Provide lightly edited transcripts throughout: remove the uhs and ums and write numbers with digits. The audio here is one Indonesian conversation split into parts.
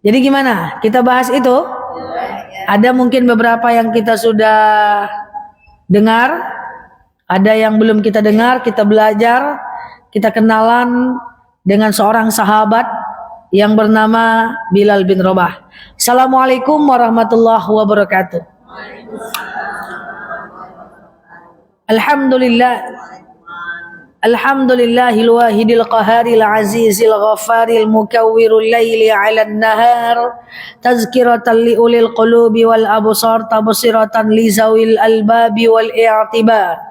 Jadi gimana? Kita bahas itu? Ada mungkin beberapa yang kita sudah dengar, ada yang belum kita dengar, kita belajar, kita kenalan dengan seorang sahabat yang bernama Bilal bin Rabah. Assalamualaikum warahmatullahi wabarakatuh. Alhamdulillahil wahidil qaharil azizil ghafaril mukawwirul laili 'alan nahar tazkiratan li ulil qulubi wal absar tabsiratan li zawil albabi wal i'tibar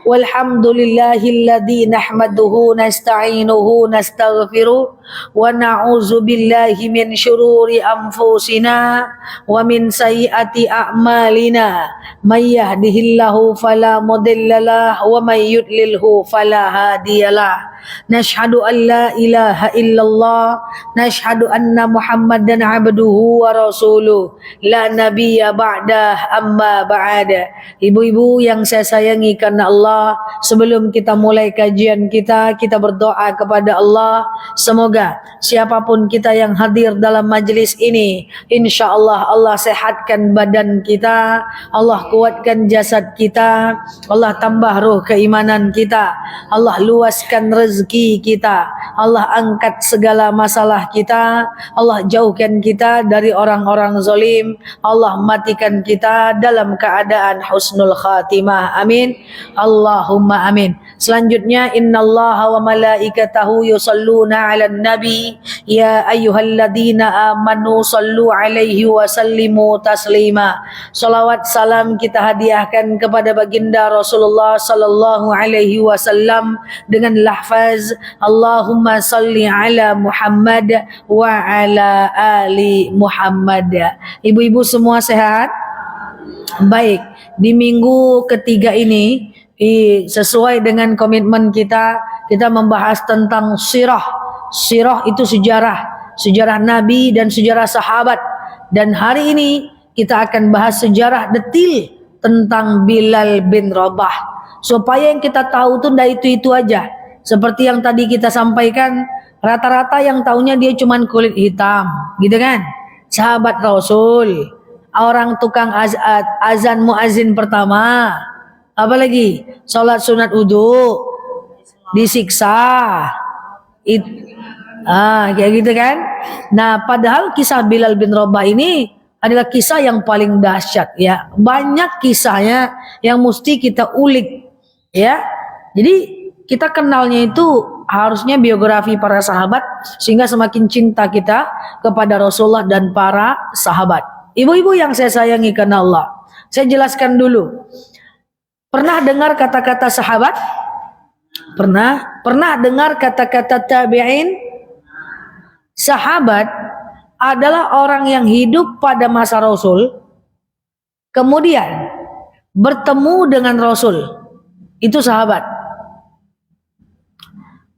walhamdulillahilladzi nahmaduhu nasta'inuhu nastaghfiruh wa na'udzu billahi min syururi anfusina wa min sayyiati a'malina may yahdihillahu fala mudhillalah wa may yudlilhu fala hadiyalah. Nashhadu an la ilaha illallah nashhadu anna muhammadan abduhu wa rasuluh la nabiyya ba'dah amma ba'da. Ibu-ibu yang saya sayangi karena Allah, sebelum kita mulai kajian kita berdoa kepada Allah, semoga siapapun kita yang hadir dalam majlis ini, insyaallah Allah sehatkan badan kita, Allah kuatkan jasad kita, Allah tambah ruh keimanan kita, Allah luaskan rezeki kita, Allah angkat segala masalah kita, Allah jauhkan kita dari orang-orang zalim, Allah matikan kita dalam keadaan husnul khatimah. Amin. Allahumma amin. Selanjutnya, innallaha wa malaikatahu yusalluna 'alan nabi ya ayyuhalladzina amanu sallu 'alaihi wa sallimu taslima. Salawat salam kita hadiahkan kepada baginda Rasulullah sallallahu alaihi wasallam dengan lafaz Allahumma salli ala Muhammad wa ala ali Muhammad. Ibu-ibu semua sehat? Baik, di minggu ketiga ini sesuai dengan komitmen kita membahas tentang sirah. Sirah itu sejarah Nabi dan sejarah sahabat. Dan hari ini kita akan bahas sejarah detil tentang Bilal bin Rabah. Supaya yang kita tahu tuh itu aja. Seperti yang tadi kita sampaikan, rata-rata yang taunya dia cuman kulit hitam, gitu kan? Sahabat Rasul, orang tukang azan muazin pertama, apalagi sholat sunat wudu, disiksa, kayak gitu kan? Nah, padahal kisah Bilal bin Rabah ini adalah kisah yang paling dahsyat, ya. Banyak kisahnya yang mesti kita ulik, ya. Jadi kita kenalnya itu harusnya biografi para sahabat sehingga semakin cinta kita kepada Rasulullah dan para sahabat. Ibu-ibu yang saya sayangi karena Allah, saya jelaskan dulu. Pernah dengar kata-kata sahabat? Pernah dengar kata-kata tabi'in? Sahabat adalah orang yang hidup pada masa Rasul, kemudian bertemu dengan Rasul. Itu sahabat.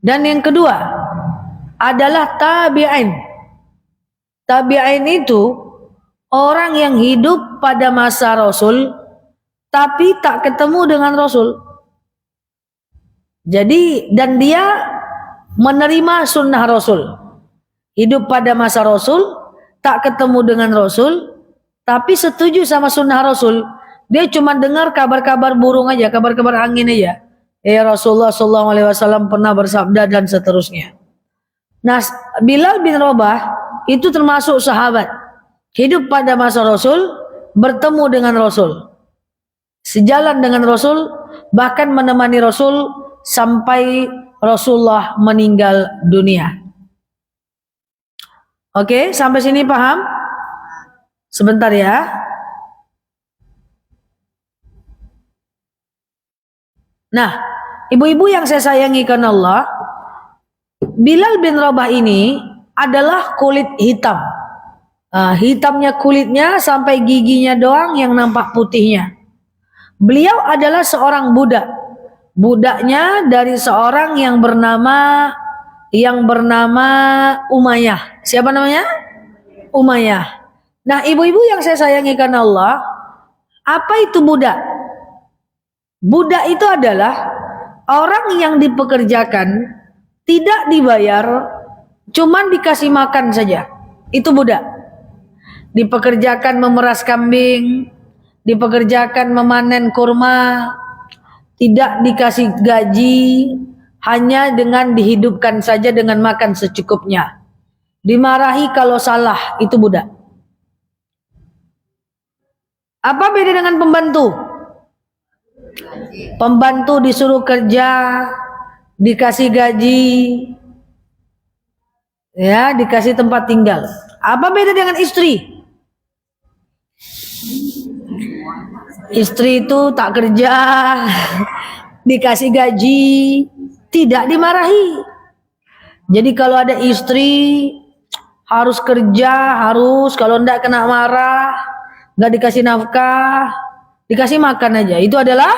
Dan yang kedua adalah tabi'in. Tabi'in itu orang yang hidup pada masa Rasul tapi tak ketemu dengan Rasul. Jadi, dan dia menerima sunnah Rasul. Hidup pada masa Rasul, tak ketemu dengan Rasul, tapi setuju sama sunnah Rasul. Dia cuma dengar kabar-kabar burung aja, kabar-kabar angin aja. Rasulullah SAW pernah bersabda dan seterusnya. Nah, Bilal bin Rabah itu termasuk sahabat. Hidup pada masa Rasul, bertemu dengan Rasul. Sejalan dengan Rasul, bahkan menemani Rasul sampai Rasulullah meninggal dunia. Oke, sampai sini paham? Sebentar ya. Nah, ibu-ibu yang saya sayangi karena Allah, Bilal bin Rabah ini adalah kulit hitam. Hitamnya kulitnya sampai giginya doang yang nampak putihnya. Beliau adalah seorang budak. Budaknya dari seorang yang bernama Umayyah. Siapa namanya? Umayyah. Nah, ibu-ibu yang saya sayangi karena Allah, apa itu budak? Budak itu adalah orang yang dipekerjakan, tidak dibayar, cuman dikasih makan saja. Itu budak. dipekerjakan memeras kambing, dipekerjakan memanen kurma, tidak dikasih gaji, hanya dengan dihidupkan saja dengan makan secukupnya. Dimarahi kalau salah, itu budak. Apa beda dengan pembantu? Pembantu disuruh kerja, dikasih gaji, ya, dikasih tempat tinggal. Apa beda dengan istri? Istri itu tak kerja, dikasih gaji, tidak dimarahi. Jadi kalau ada istri harus kerja, harus, kalau enggak kena marah, enggak dikasih nafkah, dikasih makan aja. Itu adalah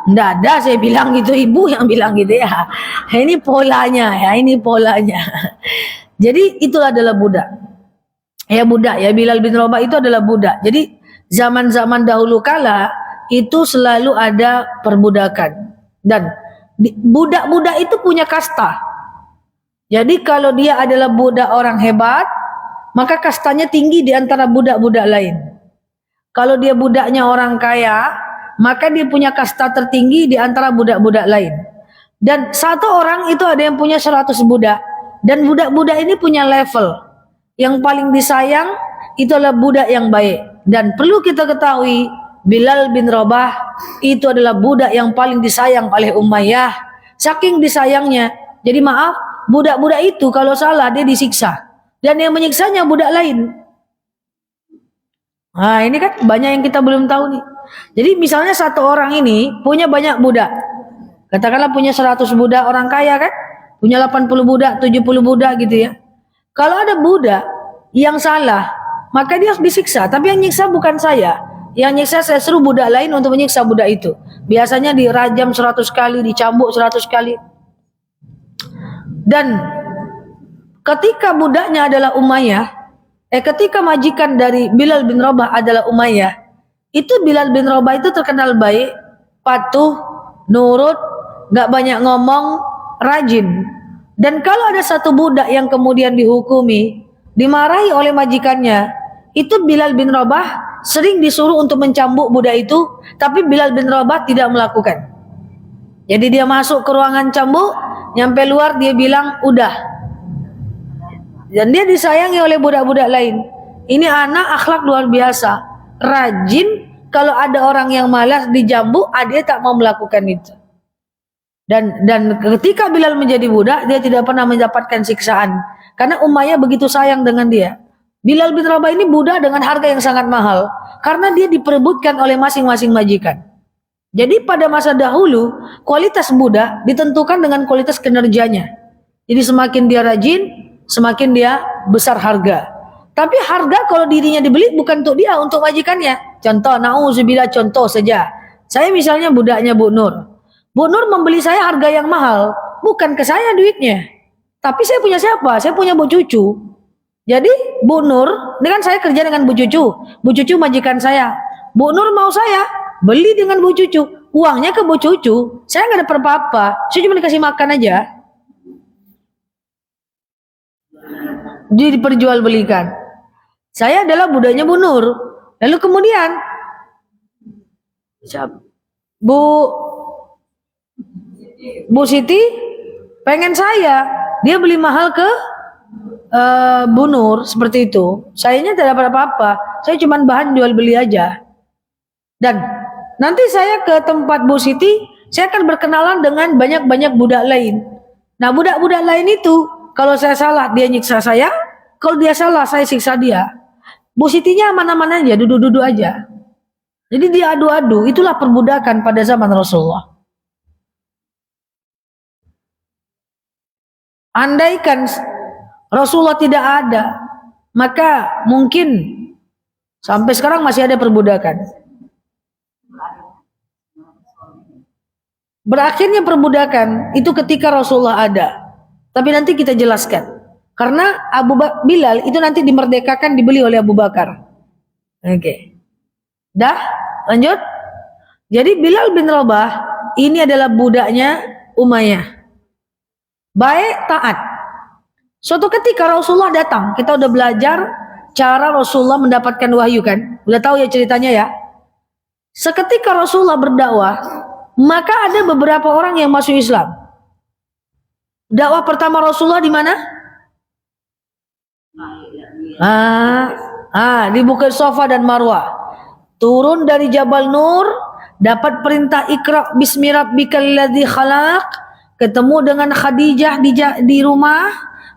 enggak ada, saya bilang gitu, ibu yang bilang gitu ya. Ini polanya ya, ini polanya. Jadi itu adalah budak. Ya budak ya, Bilal bin Rabah itu adalah budak. Jadi zaman-zaman dahulu kala itu selalu ada perbudakan. Dan budak-budak itu punya kasta. Jadi kalau dia adalah budak orang hebat, maka kastanya tinggi di antara budak-budak lain. Kalau dia budaknya orang kaya, maka dia punya kasta tertinggi di antara budak-budak lain. Dan satu orang itu ada yang punya 100 budak. Dan budak-budak ini punya level. Yang paling disayang itu adalah budak yang baik. Dan perlu kita ketahui, Bilal bin Rabah itu adalah budak yang paling disayang oleh Umayyah. Saking disayangnya, jadi maaf, budak-budak itu kalau salah dia disiksa. Dan yang menyiksanya budak lain. Nah ini kan banyak yang kita belum tahu nih. Jadi misalnya satu orang ini punya banyak budak. Katakanlah punya 100 budak orang kaya kan. Punya 80 budak, 70 budak gitu ya. Kalau ada budak yang salah, maka dia harus disiksa. Tapi yang nyiksa bukan saya. Yang nyiksa saya suruh budak lain untuk menyiksa budak itu. Biasanya dirajam 100 kali, dicambuk 100 kali. Dan ketika budaknya adalah Umayyah, ketika majikan dari Bilal bin Rabah adalah Umayyah, itu Bilal bin Rabah itu terkenal baik, patuh, nurut, gak banyak ngomong, rajin. Dan kalau ada satu budak yang kemudian dihukumi, dimarahi oleh majikannya, itu Bilal bin Rabah sering disuruh untuk mencambuk budak itu, tapi Bilal bin Rabah tidak melakukan. Jadi dia masuk ke ruangan cambuk, nyampe luar dia bilang udah. Dan dia disayangi oleh budak-budak lain. Ini anak akhlak luar biasa, rajin. Kalau ada orang yang malas dijambuk, dia tak mau melakukan itu. Dan ketika Bilal menjadi budak, dia tidak pernah mendapatkan siksaan. Karena Umayyah begitu sayang dengan dia. Bilal bin Rabah ini budak dengan harga yang sangat mahal. Karena dia diperebutkan oleh masing-masing majikan. Jadi pada masa dahulu, kualitas budak ditentukan dengan kualitas kinerjanya. Jadi semakin dia rajin, semakin dia besar harga. Tapi harga kalau dirinya dibeli bukan untuk dia, untuk majikannya. Contoh, na'udzubillah, contoh saja. Saya misalnya budaknya Bu Nur. Bu Nur membeli saya harga yang mahal, bukan ke saya duitnya. Tapi saya punya siapa? Saya punya Bu Cucu. Jadi Bu Nur, ini kan saya kerja dengan Bu Cucu. Bu Cucu majikan saya. Bu Nur mau saya beli dengan Bu Cucu. Uangnya ke Bu Cucu. Saya nggak dapat apa-apa. Saya cuma dikasih makan aja. Jadi diperjualbelikan. Saya adalah budaknya Bu Nur. Lalu kemudian Bu Siti pengen saya, dia beli mahal ke Bu Nur seperti itu. Sayanya tidak dapat apa-apa. Saya cuma bahan jual beli aja. Dan nanti saya ke tempat Bu Siti, saya akan berkenalan dengan banyak-banyak budak lain. Nah budak-budak lain itu, kalau saya salah dia nyiksa saya, kalau dia salah saya siksa dia. Bu Sitinya aman-aman aja, duduk-duduk aja. Jadi dia adu-adu, itulah perbudakan pada zaman Rasulullah. Andaikan Rasulullah tidak ada, maka mungkin sampai sekarang masih ada perbudakan. Berakhirnya perbudakan itu ketika Rasulullah ada. Tapi nanti kita jelaskan. Karena Bilal itu nanti dimerdekakan, dibeli oleh Abu Bakar. Oke. Dah, lanjut. Jadi Bilal bin Rabah ini adalah budaknya Umayyah. Baik, taat. Suatu ketika Rasulullah datang, kita udah belajar cara Rasulullah mendapatkan wahyu kan? Udah tahu ya ceritanya ya. Seketika Rasulullah berdakwah, maka ada beberapa orang yang masuk Islam. Dakwah pertama Rasulullah di mana? Di Bukit Safa dan Marwah. Turun dari Jabal Nur, dapat perintah Iqra bismi rabbikal ladzi khalaq, ketemu dengan Khadijah di rumah,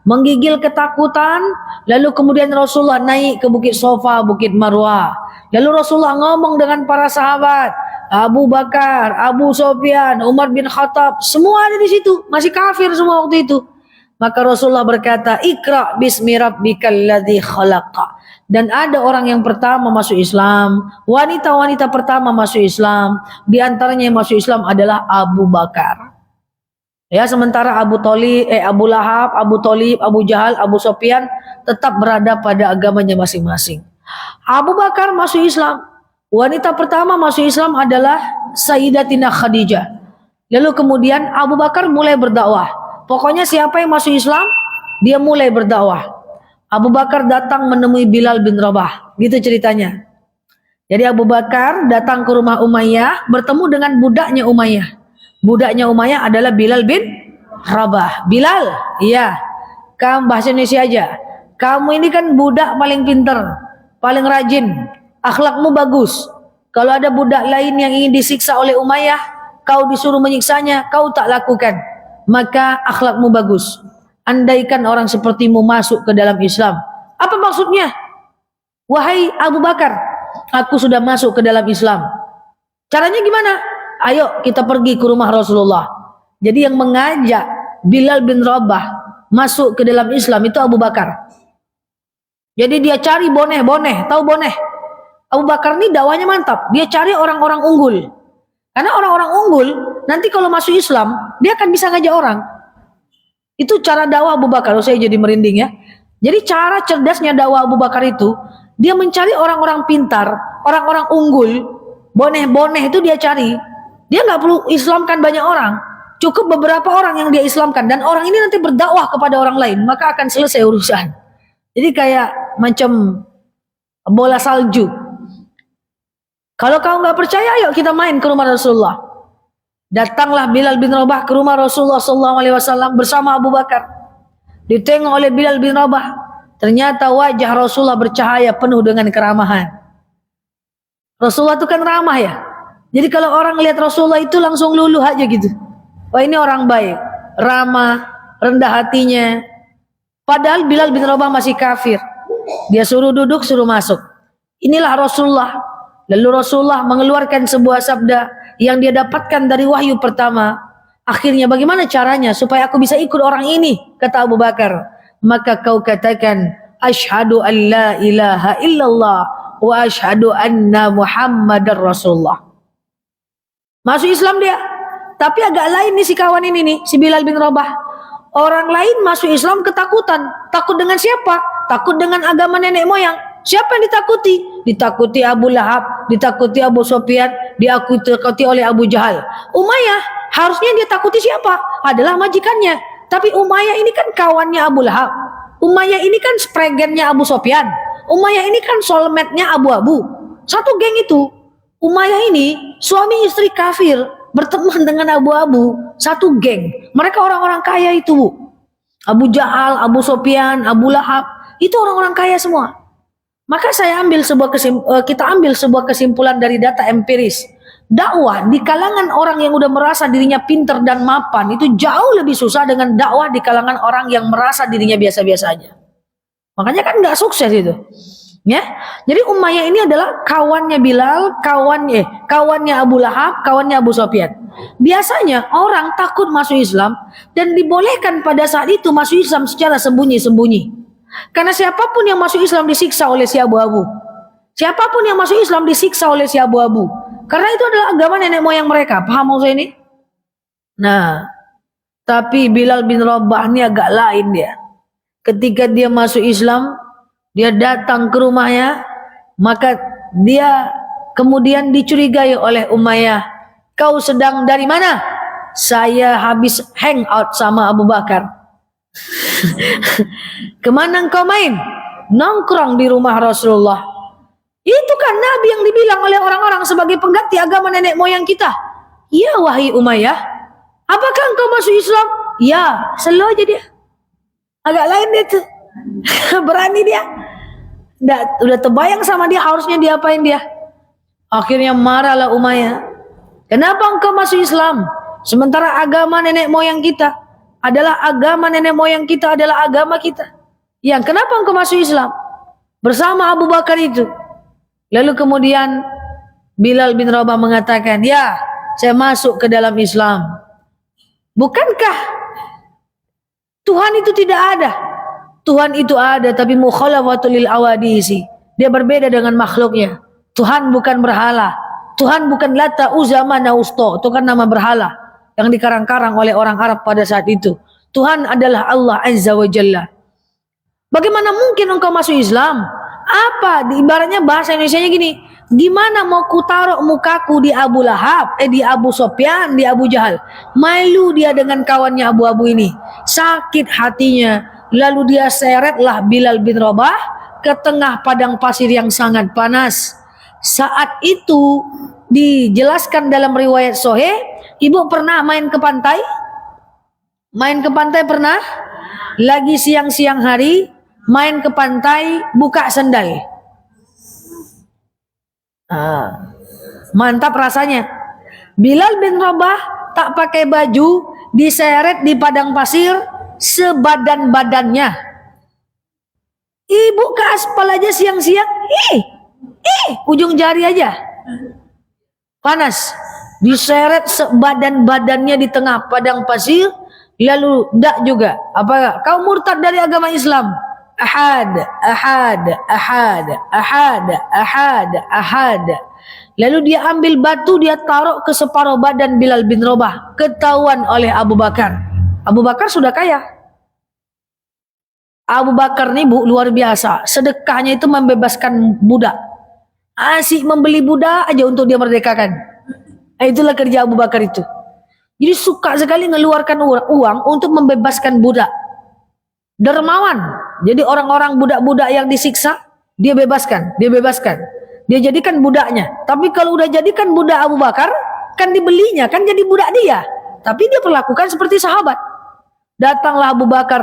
menggigil ketakutan, lalu kemudian Rasulullah naik ke Bukit Safa, Bukit Marwah. Lalu Rasulullah ngomong dengan para sahabat, Abu Bakar, Abu Sufyan, Umar bin Khattab, semua ada di situ, masih kafir semua waktu itu. Maka Rasulullah berkata, Iqra bismi rabbikal ladzi khalaqa. Dan ada orang yang pertama masuk Islam, wanita-wanita pertama masuk Islam, di antaranya yang masuk Islam adalah Abu Bakar. Ya, sementara Abu Lahab, Abu Thalib, Abu Jahal, Abu Sufyan tetap berada pada agamanya masing-masing. Abu Bakar masuk Islam. Wanita pertama masuk Islam adalah Sayyidatina Khadijah. Lalu kemudian Abu Bakar mulai berdakwah. Pokoknya siapa yang masuk Islam, dia mulai berdakwah. Abu Bakar datang menemui Bilal bin Rabah. Gitu ceritanya. Jadi Abu Bakar datang ke rumah Umayyah, bertemu dengan budaknya Umayyah. Budaknya Umayyah adalah Bilal bin Rabah. Bilal, iya. Kamu bahasa Indonesia aja. Kamu ini kan budak paling pinter, paling rajin, akhlakmu bagus. Kalau ada budak lain yang ingin disiksa oleh Umayyah, kau disuruh menyiksanya, kau tak lakukan. Maka akhlakmu bagus. Andaikan orang sepertimu masuk ke dalam Islam. Apa maksudnya? Wahai Abu Bakar, aku sudah masuk ke dalam Islam. Caranya gimana? Ayo kita pergi ke rumah Rasulullah. Jadi yang mengajak Bilal bin Rabah masuk ke dalam Islam itu Abu Bakar. Jadi dia cari boneh, tahu boneh? Abu Bakar ini dakwanya mantap. Dia cari orang-orang unggul. Karena orang-orang unggul nanti kalau masuk Islam, dia akan bisa ngajak orang. Itu cara dakwah Abu Bakar. Saya jadi merinding ya. Jadi cara cerdasnya dakwah Abu Bakar itu, dia mencari orang-orang pintar, orang-orang unggul, boneh-boneh itu dia cari. Dia nggak perlu Islamkan banyak orang, cukup beberapa orang yang dia Islamkan, dan orang ini nanti berdakwah kepada orang lain, maka akan selesai urusan. Jadi kayak macam bola salju. Kalau kau nggak percaya, ayo kita main ke rumah Rasulullah. Datanglah Bilal bin Rabah ke rumah Rasulullah SAW bersama Abu Bakar. Ditengok oleh Bilal bin Rabah, ternyata wajah Rasulullah bercahaya penuh dengan keramahan. Rasulullah itu kan ramah ya. Jadi kalau orang lihat Rasulullah itu langsung luluh aja gitu. Wah, ini orang baik, ramah, rendah hatinya. Padahal Bilal bin Rabah masih kafir. Dia suruh duduk, suruh masuk. Inilah Rasulullah. Lalu Rasulullah mengeluarkan sebuah sabda yang dia dapatkan dari wahyu pertama. Akhirnya bagaimana caranya supaya aku bisa ikut orang ini? Kata Abu Bakar. Maka kau katakan, Ashhadu an la ilaha illallah wa ashhadu anna Muhammadar Rasulullah. Masuk Islam dia. Tapi agak lain nih si kawan ini nih, si Bilal bin Rabah. Orang lain masuk Islam ketakutan. Takut dengan siapa? Takut dengan agama nenek moyang. Siapa yang ditakuti? Ditakuti Abu Lahab, ditakuti Abu Sufyan, ditakuti oleh Abu Jahal. Umayyah, harusnya dia takuti siapa? Adalah majikannya. Tapi Umayyah ini kan kawannya Abu Lahab. Umayyah ini kan spregennya Abu Sufyan. Umayyah ini kan soulmate-nya Abu-Abu. Satu geng itu. Umayyah ini suami istri kafir berteman dengan Abu-Abu. Satu geng. Mereka orang-orang kaya itu, Bu. Abu Jahal, Abu Sufyan, Abu Lahab, itu orang-orang kaya semua. Maka kita ambil sebuah kesimpulan dari data empiris. Dakwah di kalangan orang yang udah merasa dirinya pinter dan mapan itu jauh lebih susah dengan dakwah di kalangan orang yang merasa dirinya biasa-biasa aja. Makanya kan nggak sukses itu. Ya. Jadi Umayyah ini adalah kawannya Bilal, kawannya Abu Lahab, kawannya Abu Sufyan. Biasanya orang takut masuk Islam dan dibolehkan pada saat itu masuk Islam secara sembunyi-sembunyi. Karena siapapun yang masuk Islam disiksa oleh si Abu-Abu. Siapapun yang masuk Islam disiksa oleh si Abu-Abu. Karena itu adalah agama nenek moyang mereka. Paham maksud ini? Nah, tapi Bilal bin Rabah ini agak lain dia. Ketika dia masuk Islam, dia datang ke rumahnya, maka dia kemudian dicurigai oleh Umayyah. Kau sedang dari mana? Saya habis hangout sama Abu Bakar. Kemana engkau main? nongkrong di rumah Rasulullah. Itu kan Nabi yang dibilang oleh orang-orang sebagai pengganti agama nenek moyang kita. Ya wahai Umayyah, apakah engkau masuk Islam? Ya, selalu aja dia. Agak lain dia tuh. Berani dia. Udah terbayang sama dia harusnya diapain dia. Akhirnya marahlah Umayyah. Kenapa engkau masuk Islam? Sementara agama nenek moyang kita adalah agama nenek moyang kita adalah agama kita. Yang kenapa engkau masuk Islam? Bersama Abu Bakar itu. Lalu kemudian Bilal bin Rabah mengatakan, ya saya masuk ke dalam Islam. Bukankah Tuhan itu tidak ada? Tuhan itu ada, tapi mukhalafatul lil awadisi. Dia berbeda dengan makhluknya. Tuhan bukan berhala. Tuhan bukan Lata, Uzza, Manat, Usto. Itu kan nama berhala yang dikarang-karang oleh orang Arab pada saat itu. Tuhan adalah Allah Azza wa Jalla. Bagaimana mungkin engkau masuk Islam? Apa? Ibaratnya bahasa Indonesianya gini. Gimana mau kutaruh mukaku di Abu Lahab, di Abu Sofyan, di Abu Jahal? Malu dia dengan kawannya abu-abu ini. Sakit hatinya. Lalu dia seretlah Bilal bin Rabah ke tengah padang pasir yang sangat panas. Saat itu dijelaskan dalam riwayat Sahih, ibu pernah main ke pantai? Main ke pantai pernah? Lagi siang-siang hari, main ke pantai, buka sendal. Mantap rasanya. Bilal bin Rabah tak pakai baju, diseret di padang pasir sebadan-badannya. Ibu ke aspal aja siang-siang, ujung jari aja panas, diseret sebadan-badannya di tengah padang pasir. Lalu ndak juga, apa kau murtad dari agama Islam? Ahad, ahad, ahad, ahad, ahad, ahad. Lalu dia ambil batu, dia taruh ke separuh badan Bilal bin Rabah. Ketahuan oleh Abu Bakar. Abu Bakar sudah kaya. Abu Bakar nih bu, luar biasa. Sedekahnya itu membebaskan budak. Asik membeli budak aja untuk dia merdekakan. Itulah kerja Abu Bakar itu. Jadi suka sekali mengeluarkan uang untuk membebaskan budak. Dermawan. Jadi orang-orang budak-budak yang disiksa, dia bebaskan, dia bebaskan. Dia jadikan budaknya. Tapi kalau udah jadikan budak Abu Bakar, kan dibelinya, kan jadi budak dia. Tapi dia perlakukan seperti sahabat. Datanglah Abu Bakar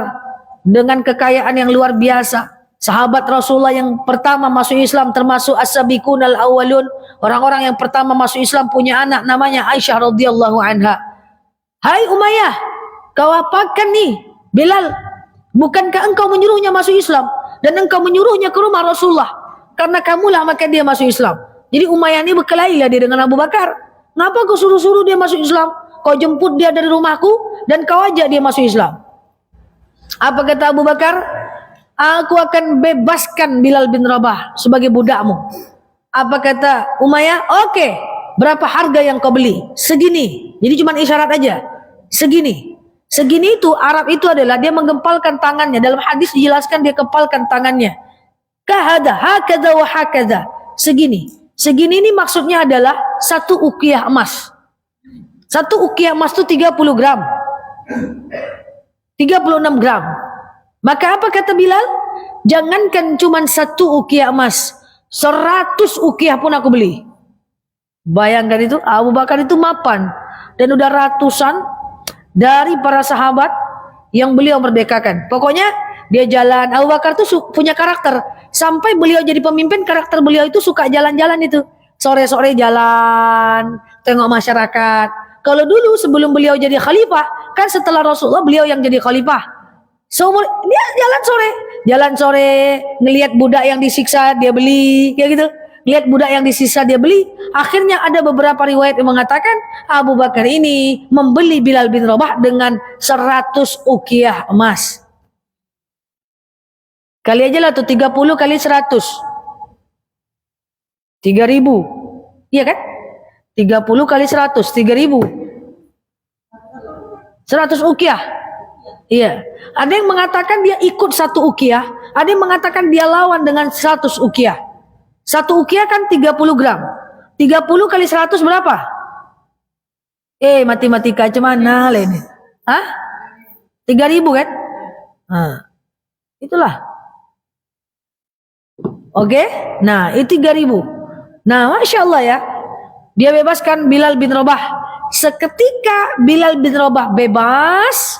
dengan kekayaan yang luar biasa. Sahabat Rasulullah yang pertama masuk Islam termasuk as-sabiqunal awwalun. Orang-orang yang pertama masuk Islam punya anak namanya Aisyah radhiyallahu anha. Hai Umayyah, kau apakan nih? Bilal, bukankah engkau menyuruhnya masuk Islam? Dan engkau menyuruhnya ke rumah Rasulullah? Karena kamulah maka dia masuk Islam. Jadi Umayyah ini berkelailah dia dengan Abu Bakar. Ngapa kau suruh-suruh dia masuk Islam? Kau jemput dia dari rumahku dan kau ajak dia masuk Islam. Apa kata Abu Bakar? Aku akan bebaskan Bilal bin Rabah sebagai budakmu. Apa kata Umayyah? Oke. Berapa harga yang kau beli? Segini. Jadi cuma isyarat aja. Segini. Segini itu Arab itu adalah dia menggempalkan tangannya. Dalam hadis dijelaskan dia kepalkan tangannya. Kahada, hakada wa hakada. Segini. Segini ini maksudnya adalah satu uqiyah emas. Satu uqiyah emas itu 30 gram. 36 gram. Maka apa kata Bilal? Jangankan cuma satu uqiyah emas. 100 uqiyah pun aku beli. Bayangkan itu, Abu Bakar itu mapan. Dan udah ratusan dari para sahabat yang beliau merdekakan. Pokoknya dia jalan. Abu Bakar tuh punya karakter. Sampai beliau jadi pemimpin, karakter beliau itu suka jalan-jalan itu. Sore-sore jalan, tengok masyarakat. Kalau dulu sebelum beliau jadi khalifah, kan setelah Rasulullah beliau yang jadi khalifah. Seumur dia jalan sore, ngelihat budak yang disiksa dia beli, kayak gitu. Lihat budak yang disiksa dia beli. Akhirnya ada beberapa riwayat yang mengatakan Abu Bakar ini membeli Bilal bin Rabah dengan 100 uqiyah emas. Kali aja lah tuh 30 kali 100. 3.000. Iya kan? 30 kali 100, 3.000. 100 uqiyah. Iya. Ada yang mengatakan dia ikut satu uqiyah, ada yang mengatakan dia lawan dengan 100 uqiyah. Satu uqiyah kan 30 gram. 30 kali 100 berapa? Matematika cemana lah ini? Hah? 3.000 kan? Itulah. Oke? Nah, itu 3.000. Nah, Masya Allah ya. Dia bebaskan Bilal bin Rabah. Seketika Bilal bin Rabah bebas,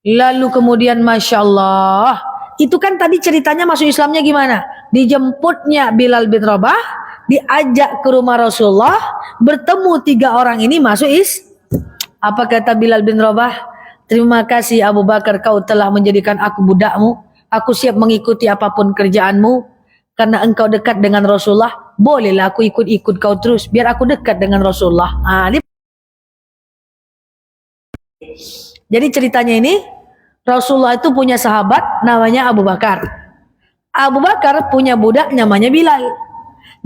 lalu kemudian Masya Allah, itu kan tadi ceritanya masuk Islamnya gimana? Dijemputnya Bilal bin Rabah, diajak ke rumah Rasulullah, bertemu 3 orang ini masuk Apa kata Bilal bin Rabah? Terima kasih Abu Bakar, kau telah menjadikan aku budakmu. Aku siap mengikuti apapun kerjaanmu. Karena engkau dekat dengan Rasulullah, bolehlah aku ikut-ikut kau terus, biar aku dekat dengan Rasulullah. Jadi ceritanya ini, Rasulullah itu punya sahabat namanya Abu Bakar. Abu Bakar punya budak namanya Bilal.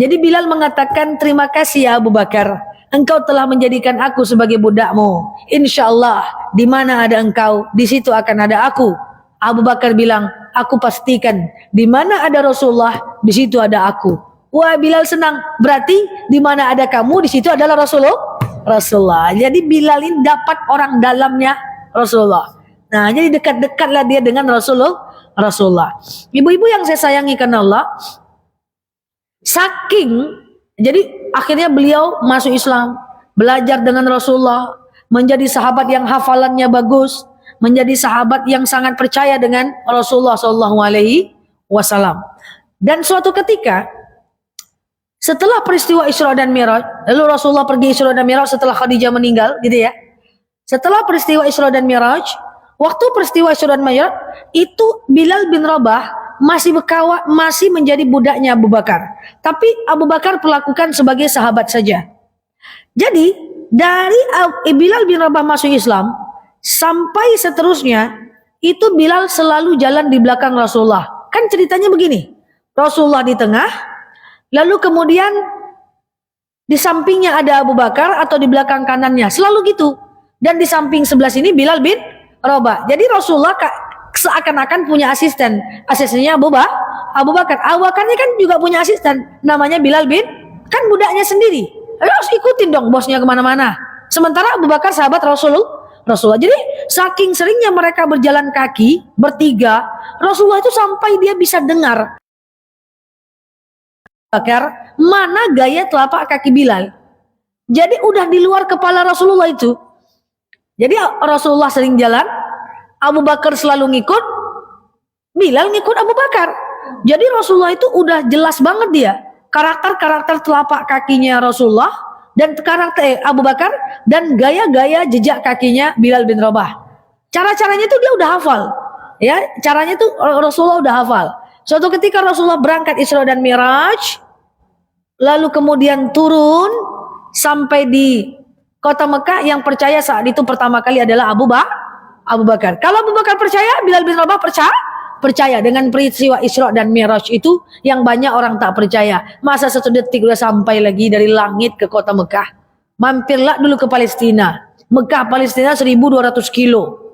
Jadi Bilal mengatakan, terima kasih ya Abu Bakar, engkau telah menjadikan aku sebagai budakmu. Insya Allah di mana ada engkau, di situ akan ada aku. Abu Bakar bilang, aku pastikan di mana ada Rasulullah, di situ ada aku. Wah, Bilal senang. Berarti di mana ada kamu, di situ adalah Rasulullah. Jadi Bilal ini dapat orang dalamnya Rasulullah. Nah, jadi dekat-dekatlah dia dengan Rasulullah. Ibu-ibu yang saya sayangi karena Allah, jadi akhirnya beliau masuk Islam, belajar dengan Rasulullah, menjadi sahabat yang hafalannya bagus, menjadi sahabat yang sangat percaya dengan Rasulullah SAW. Dan suatu ketika, setelah peristiwa Isra dan Mi'raj, lalu Rasulullah pergi Isra dan Mi'raj setelah Khadijah meninggal, gitu ya. Setelah peristiwa Isra dan Mi'raj, waktu peristiwa Isra dan Mi'raj, itu Bilal bin Rabah masih menjadi budaknya Abu Bakar. Tapi Abu Bakar perlakukan sebagai sahabat saja. Jadi, dari Bilal bin Rabah masuk Islam, sampai seterusnya, itu Bilal selalu jalan di belakang Rasulullah. Kan ceritanya begini, Rasulullah di tengah, lalu kemudian di sampingnya ada Abu Bakar atau di belakang kanannya, selalu gitu. Dan di samping sebelah sini Bilal bin Rabah. Jadi Rasulullah seakan-akan punya asisten. Asistennya Abu Bakar. Abu Bakarnya kan juga punya asisten, namanya Bilal bin, kan budaknya sendiri. Harus ikutin dong bosnya kemana-mana. Sementara Abu Bakar sahabat Rasulullah. Jadi saking seringnya mereka berjalan kaki bertiga, Rasulullah itu sampai dia bisa dengar Bakar mana gaya telapak kaki Bilal. Jadi udah di luar kepala Rasulullah itu. Jadi Rasulullah sering jalan, Abu Bakar selalu ngikut, Bilal ngikut Abu Bakar. Jadi Rasulullah itu udah jelas banget dia karakter telapak kakinya Rasulullah dan karakter Abu Bakar dan gaya-gaya jejak kakinya Bilal bin Rabah. Cara-caranya itu dia udah hafal. Ya, caranya itu Rasulullah udah hafal. Suatu ketika Rasulullah berangkat Isra dan Mi'raj, lalu kemudian turun sampai di kota Mekah, yang percaya saat itu pertama kali adalah Abu Bakar. Kalau Abu Bakar percaya, Bilal bin Rabah percaya dengan peristiwa Isra dan Mi'raj itu yang banyak orang tak percaya. Masa satu detik udah sampai lagi dari langit ke kota Mekah. Mampirlah dulu ke Palestina. Mekah Palestina 1.200 kilo.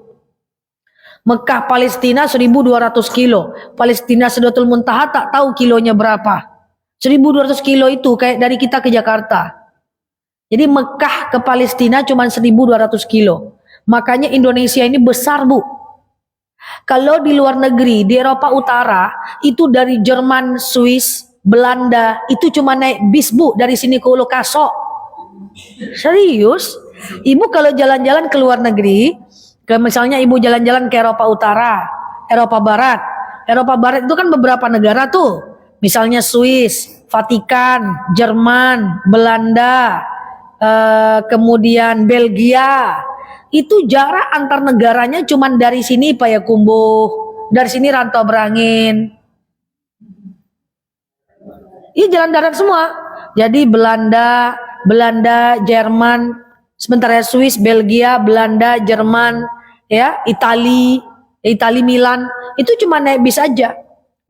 Mekah Palestina 1.200 kilo. Palestina Sidratul Muntaha tak tahu kilonya berapa. 1.200 kilo itu kayak dari kita ke Jakarta. Jadi Mekah ke Palestina cuma 1.200 kilo. Makanya Indonesia ini besar, Bu. Kalau di luar negeri, di Eropa Utara, itu dari Jerman, Swiss, Belanda, itu cuma naik bis, Bu, dari sini ke Ulu Kasok. Serius? Ibu kalau jalan-jalan ke luar negeri, misalnya ibu jalan-jalan ke Eropa Utara, Eropa Barat. Eropa Barat itu kan beberapa negara tuh. Misalnya Swiss, Vatikan, Jerman, Belanda, kemudian Belgia. Itu jarak antar negaranya cuman dari sini Payakumbuh, dari sini Rantau Berangin. Ini jalan darat semua. Jadi Belanda, Jerman, sementara Swiss, Belgia, Belanda, Jerman, ya, Itali Milan, itu cuma naik bis aja.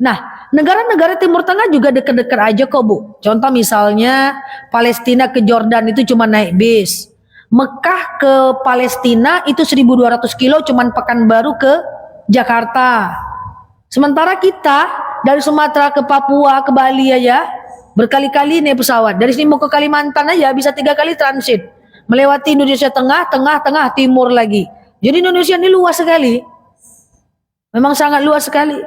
Nah, negara-negara Timur Tengah juga dekat-dekat aja kok, Bu. Contoh misalnya Palestina ke Jordan itu cuma naik bis. Mekah ke Palestina itu 1.200 kilo cuman Pekanbaru ke Jakarta. Sementara kita dari Sumatera ke Papua ke Bali aja berkali-kali naik pesawat. Dari sini mau ke Kalimantan aja bisa 3 kali transit. Melewati Indonesia Tengah, Timur lagi. Jadi Indonesia ini luas sekali. Memang sangat luas sekali.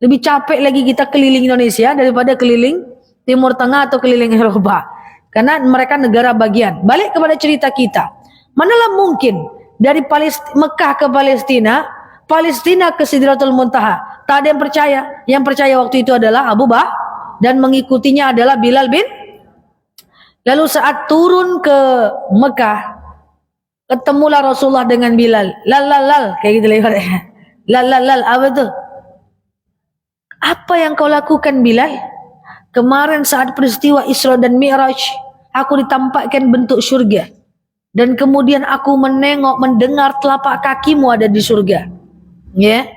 Lebih capek lagi kita keliling Indonesia daripada keliling Timur Tengah atau keliling Eropa. Karena mereka negara bagian. Balik kepada cerita kita. Manalah mungkin dari Mekah ke Palestina, Palestina ke Sidratul Muntaha. Tak ada yang percaya. Yang percaya waktu itu adalah Abu Bakar dan mengikutinya adalah Bilal bin. Lalu saat turun ke Mekah, ketemulah Rasulullah dengan Bilal. Lal, kayak gitu lewat. Lal, apa itu? Apa yang kau lakukan, Bilal? Kemarin saat peristiwa Isra dan Mi'raj, aku ditampakkan bentuk surga. Dan kemudian aku mendengar telapak kakimu ada di surga. Ya.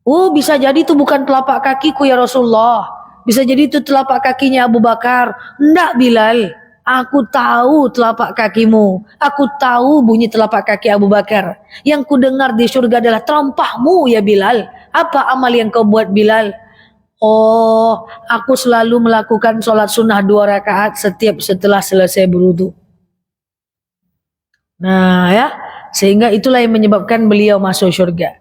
Oh, bisa jadi itu bukan telapak kakiku ya Rasulullah. Bisa jadi itu telapak kakinya Abu Bakar. Enggak, Bilal. Aku tahu telapak kakimu. Aku tahu bunyi telapak kaki Abu Bakar. Yang ku dengar di surga adalah terompahmu ya Bilal. Apa amal yang kau buat, Bilal? Oh, aku selalu melakukan sholat sunnah 2 rakaat setiap setelah selesai berwudu. Nah ya, sehingga itulah yang menyebabkan beliau masuk surga.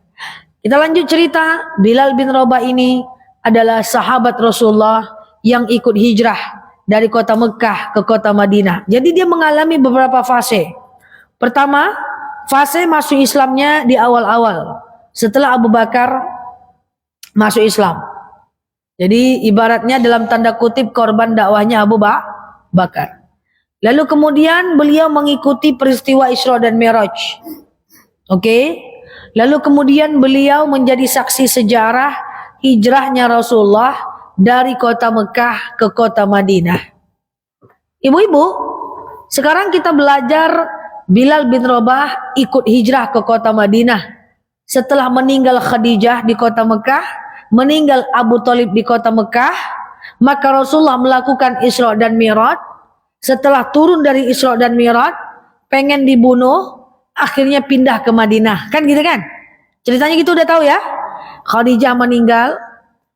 Kita lanjut cerita. Bilal bin Rabah ini adalah sahabat Rasulullah yang ikut hijrah dari kota Mekah ke kota Madinah. Jadi dia mengalami beberapa fase. Pertama, fase masuk Islamnya di awal-awal setelah Abu Bakar masuk Islam. Jadi ibaratnya dalam tanda kutip korban dakwahnya Abu Bakar. Lalu kemudian beliau mengikuti peristiwa Isra dan Mi'raj. Oke. Lalu kemudian beliau menjadi saksi sejarah hijrahnya Rasulullah dari kota Mekah ke kota Madinah. Ibu-ibu, sekarang kita belajar Bilal bin Rabah ikut hijrah ke kota Madinah. Setelah meninggal Khadijah di kota Mekah, meninggal Abu Thalib di kota Mekah, maka Rasulullah melakukan Isra dan Mi'raj. Setelah turun dari Isra dan Mi'raj, pengen dibunuh, akhirnya pindah ke Madinah. Kan gitu kan? Ceritanya gitu udah tahu ya? Khadijah meninggal,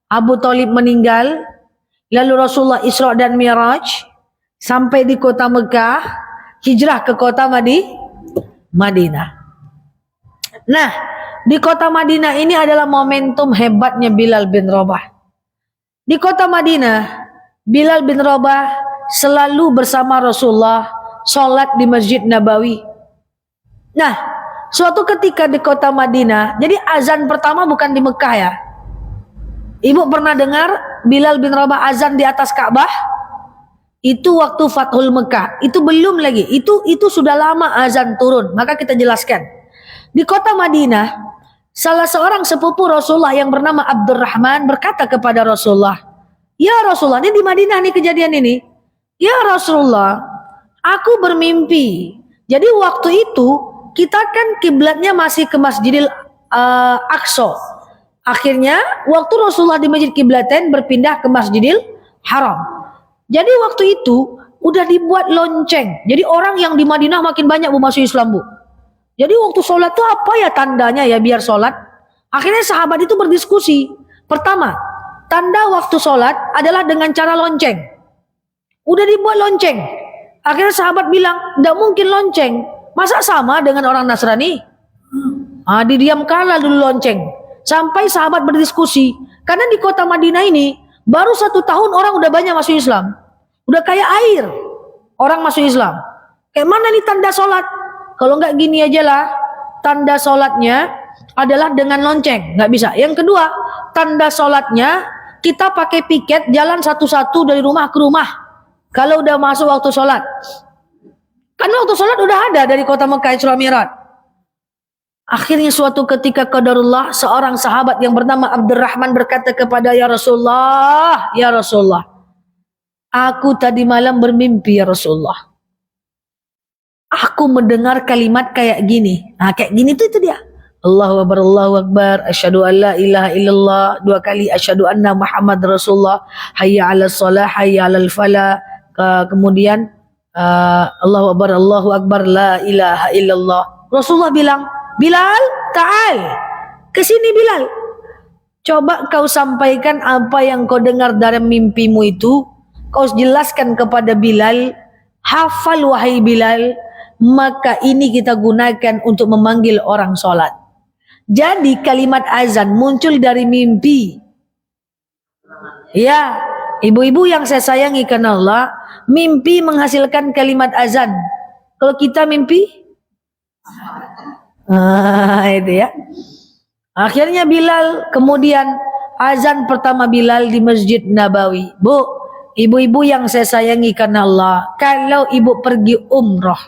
Abu Thalib meninggal, lalu Rasulullah Isra dan Mi'raj, sampai di kota Mekah, hijrah ke kota Madinah. Nah, di kota Madinah ini adalah momentum hebatnya Bilal bin Rabah. Di kota Madinah, Bilal bin Rabah selalu bersama Rasulullah sholat di Masjid Nabawi. Nah, suatu ketika di kota Madinah, jadi azan pertama bukan di Mekah ya. Ibu pernah dengar Bilal bin Rabah azan di atas Ka'bah? Itu waktu Fathul Mekah. Itu belum lagi. Itu sudah lama azan turun. Maka kita jelaskan. Di kota Madinah, salah seorang sepupu Rasulullah yang bernama Abdurrahman berkata kepada Rasulullah, "Ya Rasulullah, ini di Madinah nih kejadian ini. Ya Rasulullah, aku bermimpi. Jadi waktu itu kita kan kiblatnya masih ke Masjidil Aqsa. Akhirnya waktu Rasulullah di Masjid Kiblatain berpindah ke Masjidil Haram. Jadi waktu itu udah dibuat lonceng. Jadi orang yang di Madinah makin banyak masuk Islam, Bu. Jadi waktu sholat tuh apa ya tandanya ya biar sholat? Akhirnya sahabat itu berdiskusi. Pertama, tanda waktu sholat adalah dengan cara lonceng. Udah dibuat lonceng. Akhirnya sahabat bilang, tidak mungkin lonceng. Masa sama dengan orang Nasrani? Didiamkanlah dulu lonceng. Sampai sahabat berdiskusi. Karena di kota Madinah ini, baru 1 tahun orang udah banyak masuk Islam. Udah kayak air. Orang masuk Islam. Kayak mana nih tanda sholat? Kalau nggak gini aja lah. Tanda sholatnya adalah dengan lonceng. Nggak bisa. Yang kedua, tanda sholatnya kita pakai piket jalan satu-satu dari rumah ke rumah. Kalau udah masuk waktu sholat. Karena waktu sholat udah ada dari kota Mekah Isra Mi'raj. Akhirnya suatu ketika qadarullah, seorang sahabat yang bernama Abdurrahman berkata kepada ya Rasulullah, aku tadi malam bermimpi ya Rasulullah. Aku mendengar kalimat kayak gini. Nah kayak gini tuh itu dia. Allahu Akbar, asyhadu an la ilaha illallah, 2 kali asyhadu anna Muhammad Rasulullah, hayya 'alas shalah, hayya 'alal falah. Kemudian Allahu Akbar, la ilaha illallah. Rasulullah bilang, Bilal, ta'al. Kesini Bilal. Coba kau sampaikan apa yang kau dengar dari mimpimu itu. Kau jelaskan kepada Bilal. Hafal wahai Bilal. Maka ini kita gunakan untuk memanggil orang sholat. Jadi kalimat azan muncul dari mimpi. Ya, ibu-ibu yang saya sayangi karena Allah, mimpi menghasilkan kalimat azan. Kalau kita mimpi, itu ya. Akhirnya Bilal, kemudian azan pertama Bilal di Masjid Nabawi. Bu, ibu-ibu yang saya sayangi karena Allah, kalau ibu pergi umroh,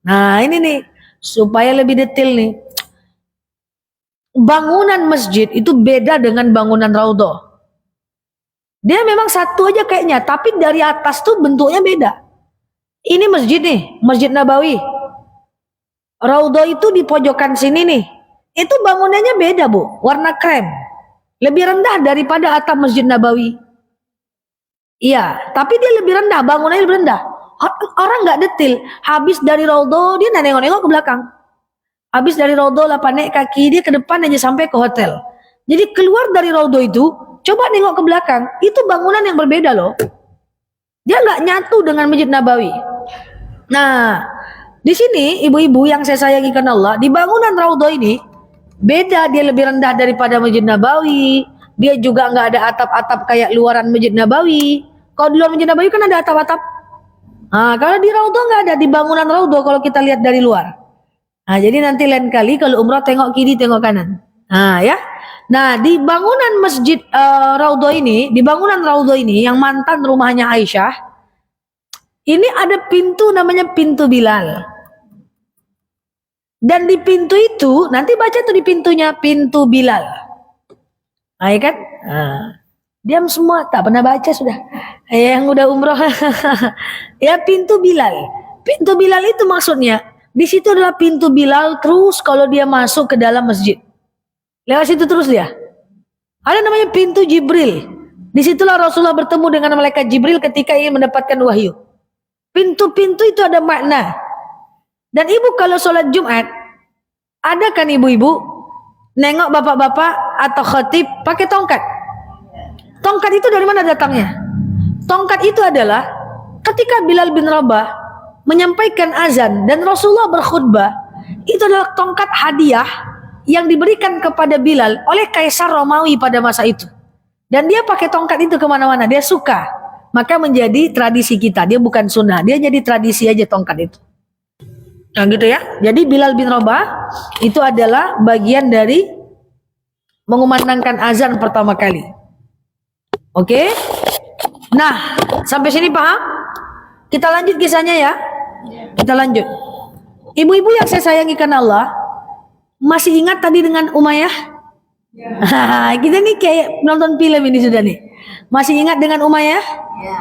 nah ini nih, supaya lebih detail nih. Bangunan masjid itu beda dengan bangunan raudhah. Dia memang satu aja kayaknya, tapi dari atas tuh bentuknya beda. Ini masjid nih, Masjid Nabawi. Raudhah itu di pojokan sini nih. Itu bangunannya beda, Bu. Warna krem. Lebih rendah daripada atap Masjid Nabawi. Iya, tapi dia lebih rendah, bangunannya lebih rendah. Orang nggak detil. Habis dari raudhah dia nengok-nengok ke belakang. Habis dari raudhah lah naik kaki dia ke depan aja sampai ke hotel. Jadi keluar dari raudhah itu, coba nengok ke belakang, itu bangunan yang berbeda loh. Dia nggak nyatu dengan Masjid Nabawi. Nah, di sini ibu-ibu yang saya sayangi karena Allah, di bangunan raudhah ini beda, dia lebih rendah daripada Masjid Nabawi. Dia juga nggak ada atap-atap kayak luaran Masjid Nabawi. Kalau di luar Masjid Nabawi kan ada atap-atap. Nah, kalau di raudhah nggak ada, di bangunan raudhah kalau kita lihat dari luar. Nah, jadi nanti lain kali kalau umrah tengok kiri, tengok kanan. Nah, ya. Nah, di bangunan masjid raudhah ini, di bangunan raudhah ini yang mantan rumahnya Aisyah, ini ada pintu namanya pintu Bilal. Dan di pintu itu, nanti baca tuh di pintunya, pintu Bilal. Nah, ya kan? Nah, diam semua, tak pernah baca sudah. Yang udah umroh. Ya, pintu Bilal. Pintu Bilal itu maksudnya, di situ adalah pintu Bilal terus kalau dia masuk ke dalam masjid. Lewat situ terus dia. Ada namanya pintu Jibril. Disitulah Rasulullah bertemu dengan malaikat Jibril ketika ingin mendapatkan wahyu. Pintu-pintu itu ada makna. Dan ibu kalau sholat Jumat, ada kan ibu-ibu nengok bapak-bapak atau khatib pakai tongkat. Tongkat itu dari mana datangnya? Tongkat itu adalah ketika Bilal bin Rabah menyampaikan azan dan Rasulullah berkhutbah, itu adalah tongkat hadiah yang diberikan kepada Bilal oleh Kaisar Romawi pada masa itu. Dan dia pakai tongkat itu kemana-mana, dia suka. Maka menjadi tradisi kita, dia bukan sunnah, dia jadi tradisi aja tongkat itu. Nah gitu ya. Jadi Bilal bin Rabah itu adalah bagian dari mengumandangkan azan pertama kali. Oke? Nah, sampai sini paham? Kita lanjut kisahnya ya. Kita lanjut. Ibu-ibu yang saya sayangi karena Allah, masih ingat tadi dengan Umayyah? Ya. Kita nih kayak nonton film ini sudah nih. Masih ingat dengan Umayyah? Ya.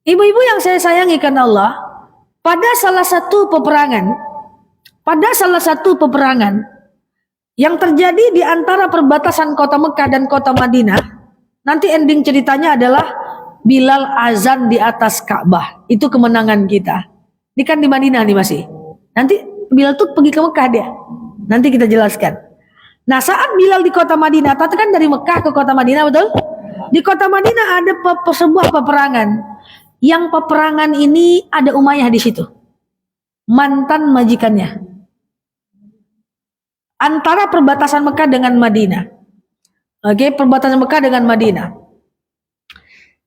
Ibu-ibu yang saya sayangi karena Allah, pada salah satu peperangan yang terjadi di antara perbatasan kota Mekah dan kota Madinah, nanti ending ceritanya adalah Bilal azan di atas Ka'bah. Itu kemenangan kita. Ini kan di Madinah nih masih. Nanti Bilal tuh pergi ke Mekah dia. Nanti kita jelaskan. Nah, saat Bilal di kota Madinah, tadi kan dari Mekah ke kota Madinah, betul? Di kota Madinah ada sebuah peperangan. Yang peperangan ini ada Umayyah di situ. Mantan majikannya. Antara perbatasan Mekah dengan Madinah. Oke, perbatasan Mekah dengan Madinah.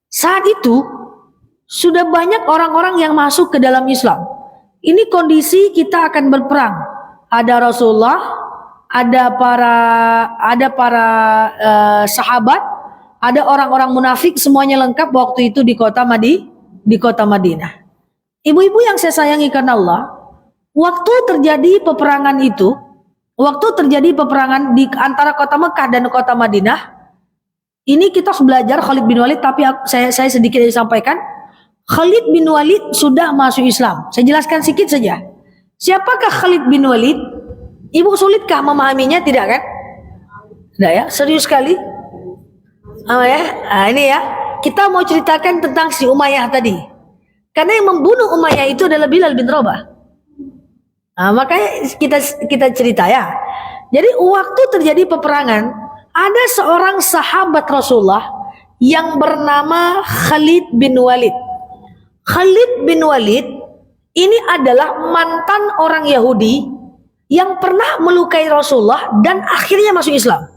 Saat itu sudah banyak orang-orang yang masuk ke dalam Islam. Ini kondisi kita akan berperang. Ada Rasulullah, ada para sahabat, ada orang-orang munafik, semuanya lengkap waktu itu di kota Madinah. Ibu-ibu yang saya sayangi karena Allah, waktu terjadi peperangan di antara kota Mekah dan kota Madinah, ini kita harus belajar Khalid bin Walid, tapi saya sedikit sampaikan. Khalid bin Walid sudah masuk Islam. Saya jelaskan sedikit saja. Siapakah Khalid bin Walid? Ibu sulitkah memahaminya? Tidak kan? Tidak ya? Serius sekali? Ya? Nah, ini ya. Kita mau ceritakan tentang si Umayyah tadi. Karena yang membunuh Umayyah itu adalah Bilal bin Rabah. Nah, makanya kita cerita ya. Jadi waktu terjadi peperangan, ada seorang sahabat Rasulullah yang bernama Khalid bin Walid. Khalid bin Walid ini adalah mantan orang Yahudi yang pernah melukai Rasulullah dan akhirnya masuk Islam.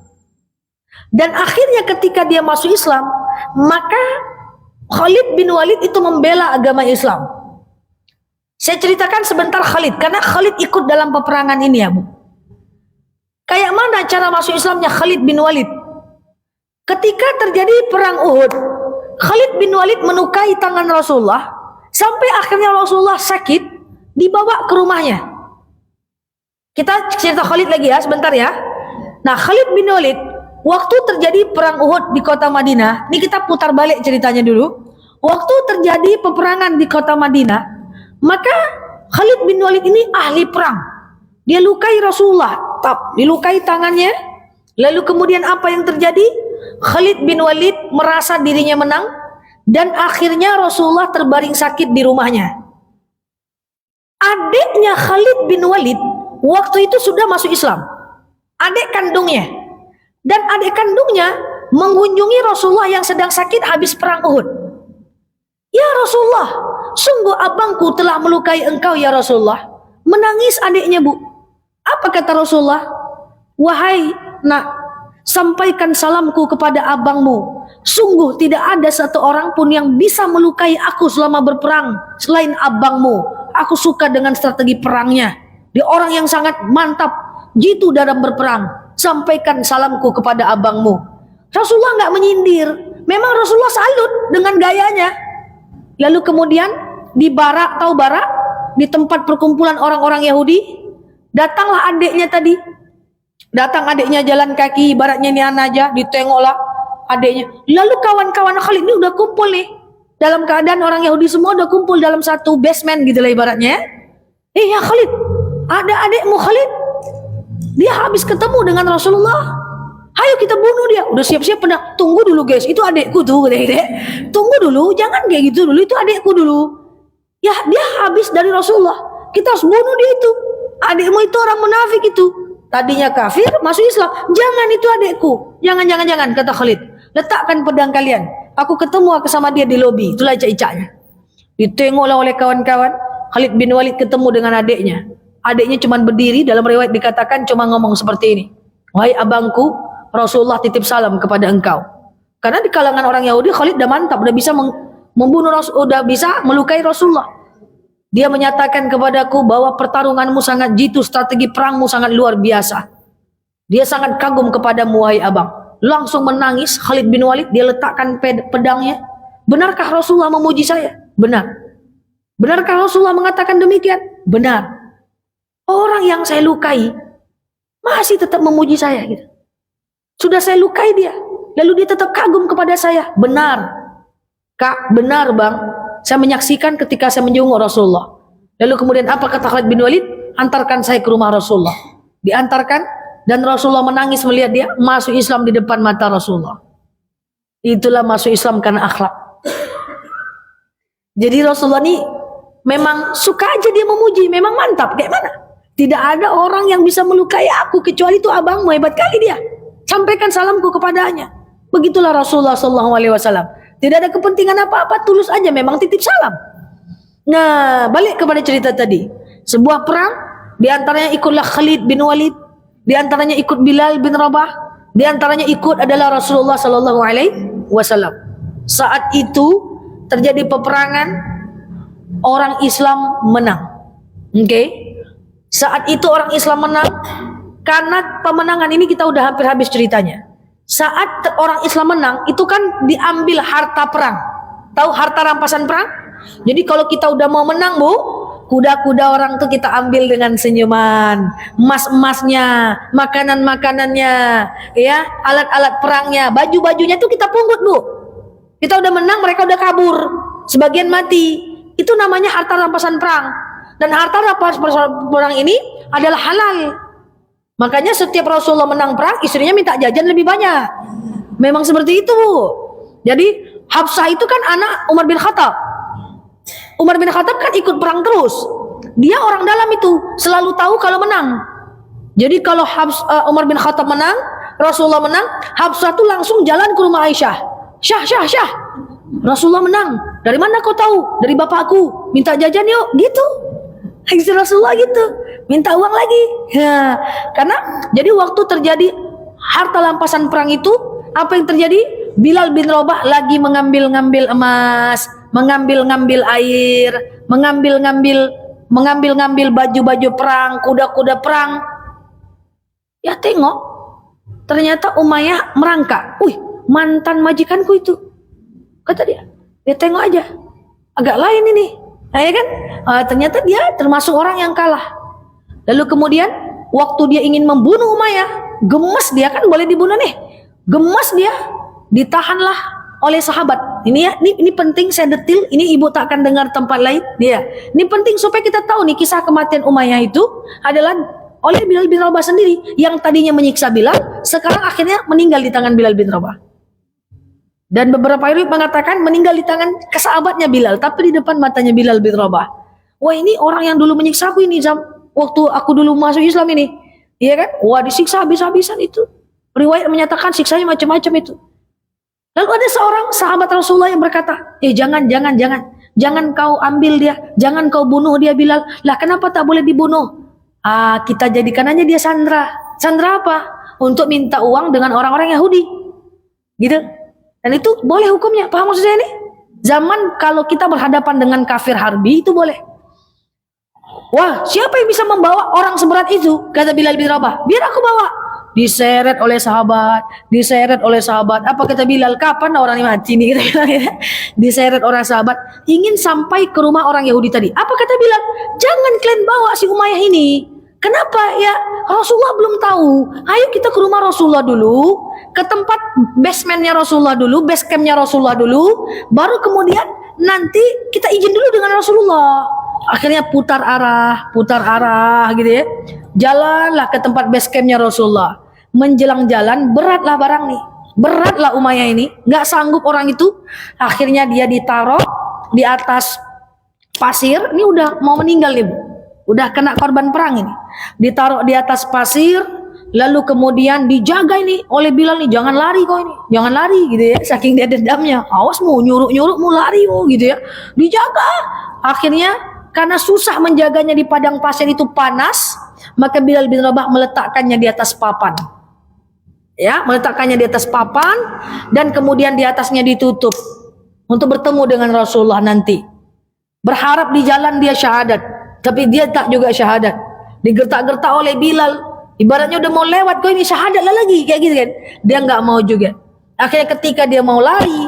Dan akhirnya ketika dia masuk Islam, maka Khalid bin Walid itu membela agama Islam. Saya ceritakan sebentar Khalid, karena Khalid ikut dalam peperangan ini ya Bu. Kayak mana cara masuk Islamnya Khalid bin Walid? Ketika terjadi perang Uhud, Khalid bin Walid melukai tangan Rasulullah, sampai akhirnya Rasulullah sakit, dibawa ke rumahnya. Kita cerita Khalid lagi ya, sebentar ya. Nah, Khalid bin Walid, waktu terjadi perang Uhud di kota Madinah, ini kita putar balik ceritanya dulu. Waktu terjadi peperangan di kota Madinah, maka Khalid bin Walid ini ahli perang. Dia lukai Rasulullah, dilukai tangannya. Lalu kemudian apa yang terjadi? Khalid bin Walid merasa dirinya menang, dan akhirnya Rasulullah terbaring sakit di rumahnya. Adiknya Khalid bin Walid waktu itu sudah masuk Islam, adik kandungnya, dan adik kandungnya mengunjungi Rasulullah yang sedang sakit habis perang Uhud. Ya Rasulullah, sungguh abangku telah melukai engkau ya Rasulullah. Menangis adiknya Bu. Apa kata Rasulullah? Wahai nak, sampaikan salamku kepada abangmu. Sungguh tidak ada satu orang pun yang bisa melukai aku selama berperang selain abangmu. Aku suka dengan strategi perangnya. Dia orang yang sangat mantap, jitu dalam berperang. Sampaikan salamku kepada abangmu. Rasulullah nggak menyindir. Memang Rasulullah salut dengan gayanya. Lalu kemudian di Barak, tahu Barak? Di tempat perkumpulan orang-orang Yahudi. Datanglah adiknya tadi. Datang adiknya jalan kaki, ibaratnya ini anak aja, ditengoklah adiknya. Lalu kawan-kawan Khalid ini udah kumpul nih. Dalam keadaan orang Yahudi semua udah kumpul dalam satu basement gitu lah ibaratnya. Ya Khalid, ada adikmu Khalid. Dia habis ketemu dengan Rasulullah. Ayo kita bunuh dia. Udah siap-siap pedang. Tunggu dulu guys, itu adikku tuh. Tunggu dulu, jangan kayak gitu dulu, itu adikku dulu. Ya dia habis dari Rasulullah. Kita harus bunuh dia itu. Adikmu itu orang munafik itu. Tadinya kafir, masuk Islam. Jangan, itu adikku. Jangan, kata Khalid. Letakkan pedang kalian. Aku ketemu sama dia di lobi. Itulah icak-icaknya. Ditengoklah oleh kawan-kawan. Khalid bin Walid ketemu dengan adiknya. Adiknya cuma berdiri, dalam riwayat dikatakan cuma ngomong seperti ini. Wahai abangku, Rasulullah titip salam kepada engkau. Karena di kalangan orang Yahudi, Khalid udah mantap, udah bisa membunuh Rasul, udah bisa melukai Rasulullah. Dia menyatakan kepadaku bahwa pertarunganmu sangat jitu, strategi perangmu sangat luar biasa. Dia sangat kagum kepadamu wahai abang. Langsung menangis Khalid bin Walid, dia letakkan pedangnya. Benarkah Rasulullah memuji saya? Benar. Benarkah Rasulullah mengatakan demikian? Benar. Orang yang saya lukai masih tetap memuji saya gitu. Sudah saya lukai dia, lalu dia tetap kagum kepada saya. Benar. Kak, benar bang. Saya menyaksikan ketika saya menjenguk Rasulullah. Lalu kemudian apa kata Khalid bin Walid? Antarkan saya ke rumah Rasulullah. Diantarkan dan Rasulullah menangis melihat dia masuk Islam di depan mata Rasulullah. Itulah masuk Islam karena akhlak. Jadi Rasulullah ini memang suka aja dia memuji, memang mantap. Kayak mana? Tidak ada orang yang bisa melukai aku kecuali itu abangmu, hebat kali dia. Sampaikan salamku kepadanya. Begitulah Rasulullah SAW. Tidak ada kepentingan apa-apa, tulus aja memang titip salam. Nah, balik kepada cerita tadi. Sebuah perang, diantaranya ikutlah Khalid bin Walid, diantaranya ikut Bilal bin Rabah, diantaranya ikut adalah Rasulullah SAW. Saat itu terjadi peperangan, orang Islam menang. Oke? Saat itu orang Islam menang, karena pemenangan ini kita udah hampir habis ceritanya. Saat orang Islam menang, itu kan diambil harta perang. Tahu harta rampasan perang? Jadi kalau kita udah mau menang Bu, kuda-kuda orang tuh kita ambil dengan senyuman, emas-emasnya, makanan-makanannya, ya, alat-alat perangnya, baju-bajunya tuh kita pungut Bu. Kita udah menang, mereka udah kabur, sebagian mati. Itu namanya harta rampasan perang. Dan harta rampasan perang ini adalah halal. Makanya setiap Rasulullah menang perang, istrinya minta jajan lebih banyak. Memang seperti itu Bu. Jadi Hafsah itu kan anak Umar bin Khattab. Umar bin Khattab kan ikut perang terus. Dia orang dalam itu, selalu tahu kalau menang. Jadi kalau Umar bin Khattab menang, Rasulullah menang, Hafsah tuh langsung jalan ke rumah Aisyah. Syah. Rasulullah menang. Dari mana kau tahu? Dari bapakku. Minta jajan yuk, gitu. Istri Rasulullah gitu. minta uang lagi. Ya, karena jadi waktu terjadi harta rampasan perang itu, apa yang terjadi? Bilal bin Rabah lagi mengambil-ngambil emas, mengambil-ngambil air, mengambil-ngambil baju-baju perang, kuda-kuda perang. Ya tengok, ternyata Umayyah merangkak. Mantan majikanku itu, kata dia. Dia tengok aja, agak lain ini. Nah, ya kan? Ternyata dia termasuk orang yang kalah. Lalu kemudian waktu dia ingin membunuh Umayyah, gemas dia, kan boleh dibunuh nih. Gemas dia, ditahanlah oleh sahabat. Ini ya, ini penting saya detil, ini ibu tak akan dengar tempat lain. Dia. Ini penting supaya kita tahu nih kisah kematian Umayyah itu adalah oleh Bilal bin Rabah sendiri yang tadinya menyiksa Bilal, sekarang akhirnya meninggal di tangan Bilal bin Rabah. Dan beberapa riwayat mengatakan meninggal di tangan kesahabatnya Bilal, tapi di depan matanya Bilal bin Rabah. Wah, ini orang yang dulu menyiksa aku ini, waktu aku dulu masuk Islam ini. Iya kan? Wah, disiksa habis-habisan itu. Riwayat menyatakan siksanya macam-macam itu. Lalu ada seorang sahabat Rasulullah yang berkata, jangan kau ambil dia, jangan kau bunuh dia Bilal. Lah kenapa tak boleh dibunuh? Kita jadikan aja dia sandra. Sandra apa? Untuk minta uang dengan orang-orang Yahudi. Gitu. Dan itu boleh hukumnya. Paham maksud saya ini? Zaman kalau kita berhadapan dengan kafir harbi itu boleh. Wah, siapa yang bisa membawa orang seberat itu? Kata Bilal bin Rabah. Biar aku bawa. Diseret oleh sahabat. Apa kata Bilal? Kapan orang ini mati nih? Diseret orang sahabat. Ingin sampai ke rumah orang Yahudi tadi. Apa kata Bilal? Jangan kalian bawa si Umayyah ini. Kenapa ya? Rasulullah belum tahu. Ayo kita ke rumah Rasulullah dulu, ke tempat basementnya Rasulullah dulu, base campnya Rasulullah dulu, baru kemudian nanti kita izin dulu dengan Rasulullah. Akhirnya putar arah gitu ya. Jalanlah ke tempat base campnya Rasulullah. Menjelang jalan, beratlah barang nih. Beratlah Umayyah ini, nggak sanggup orang itu. Akhirnya dia ditaruh di atas pasir. Ini udah mau meninggal nih, Bu. Udah kena korban perang ini. Ditaruh di atas pasir, lalu kemudian dijaga ini oleh Bilal nih, jangan lari kau ini, jangan lari gitu ya. Saking dia dendamnya, awas mau nyuruh mau lari gitu ya. Dijaga. Akhirnya karena susah menjaganya di padang pasir itu panas, maka Bilal bin Rabah meletakkannya di atas papan. Ya, meletakkannya di atas papan dan kemudian di atasnya ditutup untuk bertemu dengan Rasulullah nanti. Berharap di jalan dia syahadat, tapi dia tak juga syahadat. Digertak-gertak oleh Bilal, ibaratnya udah mau lewat, kau ini syahadat lah lagi, kayak gitu kan. Dia nggak mau juga. Akhirnya ketika dia mau lari,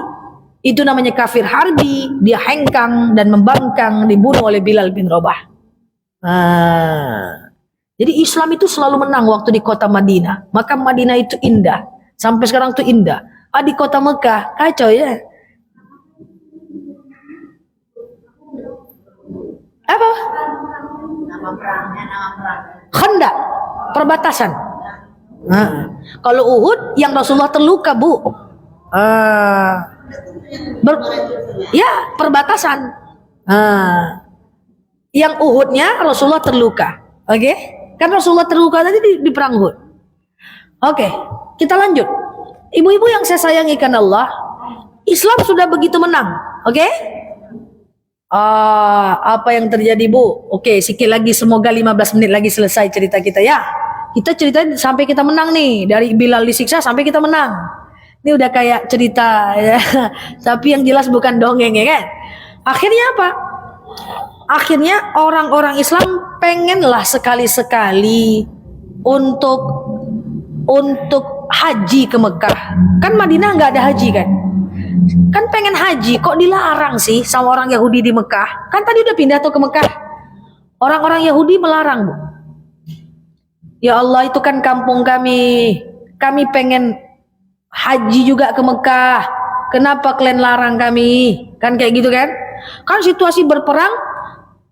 itu namanya kafir harbi, dia hengkang dan membangkang, dibunuh oleh Bilal bin Rabah. Jadi Islam itu selalu menang waktu di kota Madinah. Maka Madinah itu indah, sampai sekarang itu indah. Di kota Mekah kacau ya. Apa? Nama perang. Khandaq, perbatasan. Kalau Uhud yang Rasulullah terluka, Bu. Ya, perbatasan. Yang Uhudnya Rasulullah terluka. Oke? Kan Rasulullah terluka tadi di perang Uhud. Oke, kita lanjut. Ibu-ibu yang saya sayangi karena Allah, Islam sudah begitu menang. Oke? Apa yang terjadi, Bu? Oke, sikit lagi, semoga 15 menit lagi selesai cerita kita ya. Kita cerita sampai kita menang nih, dari Bilal disiksa sampai kita menang. Ini udah kayak cerita ya. Tapi yang jelas bukan dongeng ya kan. Akhirnya apa? Akhirnya orang-orang Islam pengenlah sekali-sekali untuk haji ke Mekah. Kan Madinah nggak ada haji kan? Kan pengen haji, kok dilarang sih sama orang Yahudi di Mekah? Kan tadi udah pindah tuh ke Mekah. Orang-orang Yahudi melarang, Bu. Ya Allah, itu kan kampung kami. Kami pengen haji juga ke Mekah. Kenapa kalian larang kami? Kan kayak gitu kan? Kan situasi berperang,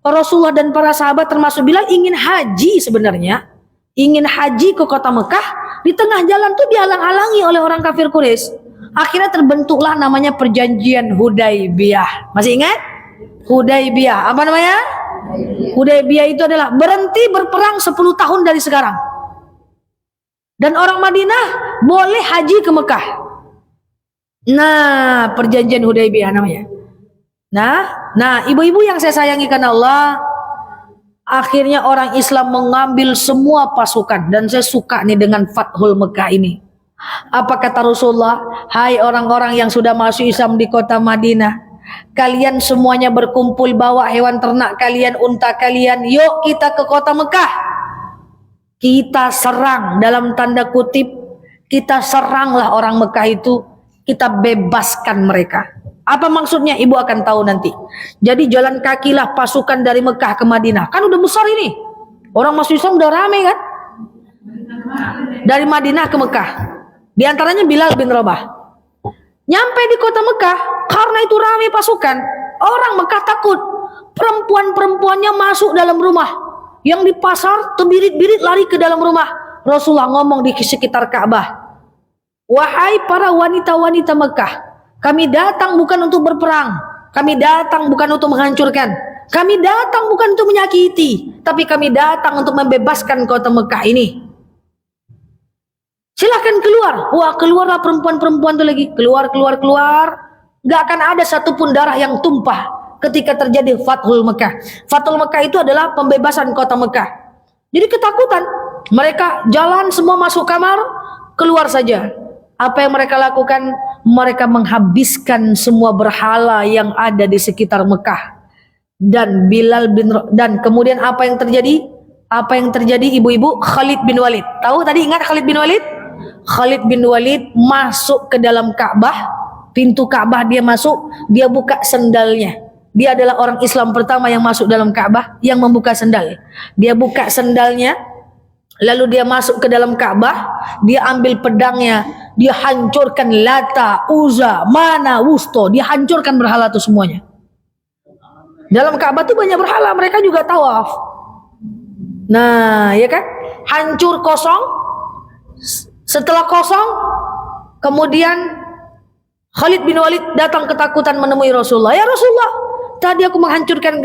Rasulullah dan para sahabat termasuk Bilal ingin haji sebenarnya. Ingin haji ke kota Mekah. Di tengah jalan tuh dihalang-halangi oleh orang kafir Quraisy. Akhirnya terbentuklah namanya perjanjian Hudaybiyah. Masih ingat? Hudaybiyah. Apa namanya? Hudaybiyah itu adalah berhenti berperang 10 tahun dari sekarang. Dan orang Madinah boleh haji ke Mekah. Nah, perjanjian Hudaybiyah namanya. Nah, ibu-ibu yang saya sayangi karena Allah, Akhirnya orang Islam mengambil semua pasukan. Dan saya suka nih dengan Fathul Mekah ini. Apa kata Rasulullah? Hai orang-orang yang sudah masuk Islam di kota Madinah, kalian semuanya berkumpul, bawa hewan ternak kalian, unta kalian, yuk kita ke kota Mekah. Kita serang, dalam tanda kutip, kita seranglah orang Mekah itu, kita bebaskan mereka. Apa maksudnya? Ibu akan tahu nanti. Jadi jalan kakilah pasukan dari Mekah ke Madinah. Kan udah besar ini. Orang masuk Islam udah rame kan? Dari Madinah ke Mekah. Di antaranya Bilal bin Rabah. Nyampe di kota Mekah, karena itu rame pasukan, orang Mekah takut. Perempuan-perempuannya masuk dalam rumah. Yang di pasar terbirit-birit lari ke dalam rumah. Rasulullah ngomong di sekitar Ka'bah. Wahai para wanita-wanita Mekah, kami datang bukan untuk berperang, kami datang bukan untuk menghancurkan, kami datang bukan untuk menyakiti, tapi kami datang untuk membebaskan kota Mekah ini. Silahkan keluar. Wah, keluarlah perempuan-perempuan itu lagi. Keluar. Gak akan ada satupun darah yang tumpah ketika terjadi Fathul Mekah. Fathul Mekah itu adalah pembebasan kota Mekah. Jadi ketakutan. Mereka jalan semua masuk kamar, keluar saja. Apa yang mereka lakukan? Mereka menghabiskan semua berhala yang ada di sekitar Mekah. Dan kemudian apa yang terjadi? Apa yang terjadi ibu-ibu? Khalid bin Walid. Tahu tadi, ingat Khalid bin Walid? Khalid bin Walid masuk ke dalam Ka'bah, pintu Ka'bah dia masuk, dia buka sendalnya. Dia adalah orang Islam pertama yang masuk dalam Ka'bah, yang membuka sendal. Dia buka sendalnya, lalu dia masuk ke dalam Ka'bah, dia ambil pedangnya, dia hancurkan Lata, Uzza, Mana, Wusto, dia hancurkan berhala itu semuanya. Dalam Ka'bah itu banyak berhala, mereka juga tawaf. Nah, ya kan? Hancur, kosong. Setelah kosong, kemudian Khalid bin Walid datang ketakutan menemui Rasulullah. Ya Rasulullah, tadi aku menghancurkan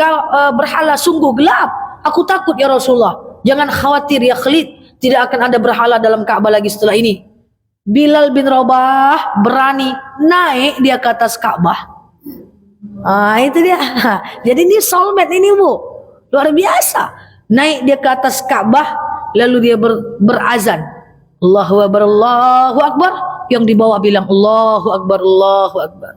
berhala, sungguh gelap. Aku takut ya Rasulullah. Jangan khawatir ya Khalid, tidak akan ada berhala dalam Ka'bah lagi setelah ini. Bilal bin Rabah berani naik dia ke atas Ka'bah. Itu dia. Jadi ini soulmate ini Bu, luar biasa. Naik dia ke atas Ka'bah, lalu dia berazan. Allahu Akbar, Allahu Akbar. Yang di bawah bilang Allahu Akbar, Allahu Akbar.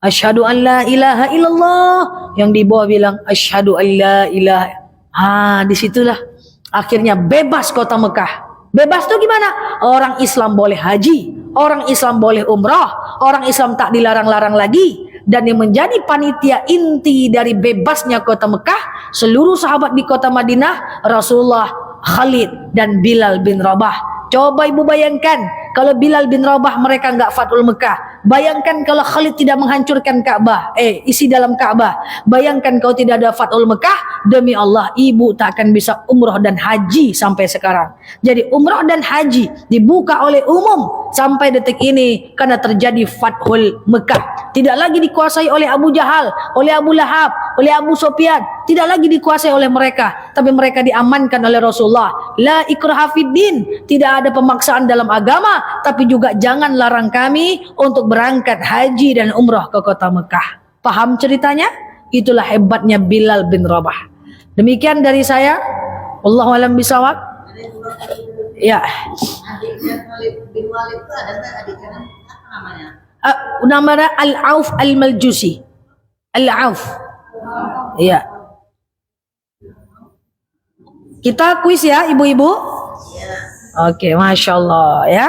Asyhadu an la ilaha illallah. Yang di bawah bilang asyhadu an la ilaha. Disitulah akhirnya bebas kota Mekah. Bebas tuh gimana? Orang Islam boleh haji, orang Islam boleh umrah, orang Islam tak dilarang-larang lagi. Dan yang menjadi panitia inti dari bebasnya kota Mekah, seluruh sahabat di kota Madinah, Rasulullah, Khalid, dan Bilal bin Rabah. Coba ibu bayangkan kalau Bilal bin Rabah mereka enggak Fathul Mekah. Bayangkan kalau Khalid tidak menghancurkan Ka'bah, isi dalam Ka'bah. Bayangkan kalau tidak ada Fathul Mekah, demi Allah ibu tak akan bisa umrah dan haji sampai sekarang. Jadi umrah dan haji dibuka oleh umum sampai detik ini karena terjadi Fathul Mekah. Tidak lagi dikuasai oleh Abu Jahal, oleh Abu Lahab, oleh Abu Sufyan. Tidak lagi dikuasai oleh mereka, tapi mereka diamankan oleh Rasulullah. La ikraha fid din, tidak ada pemaksaan dalam agama, tapi juga jangan larang kami untuk berangkat haji dan umrah ke kota Mekah. Paham ceritanya? Itulah hebatnya Bilal bin Rabah. Demikian dari saya. Wallahu a'lam bishawab. Ya. Khalid bin Walid itu ada adiknya apa namanya? Namanya Al-Auf Al-Maljusi. Al-Auf. Iya. Kita kuis ya ibu-ibu. Oke, Masya Allah ya.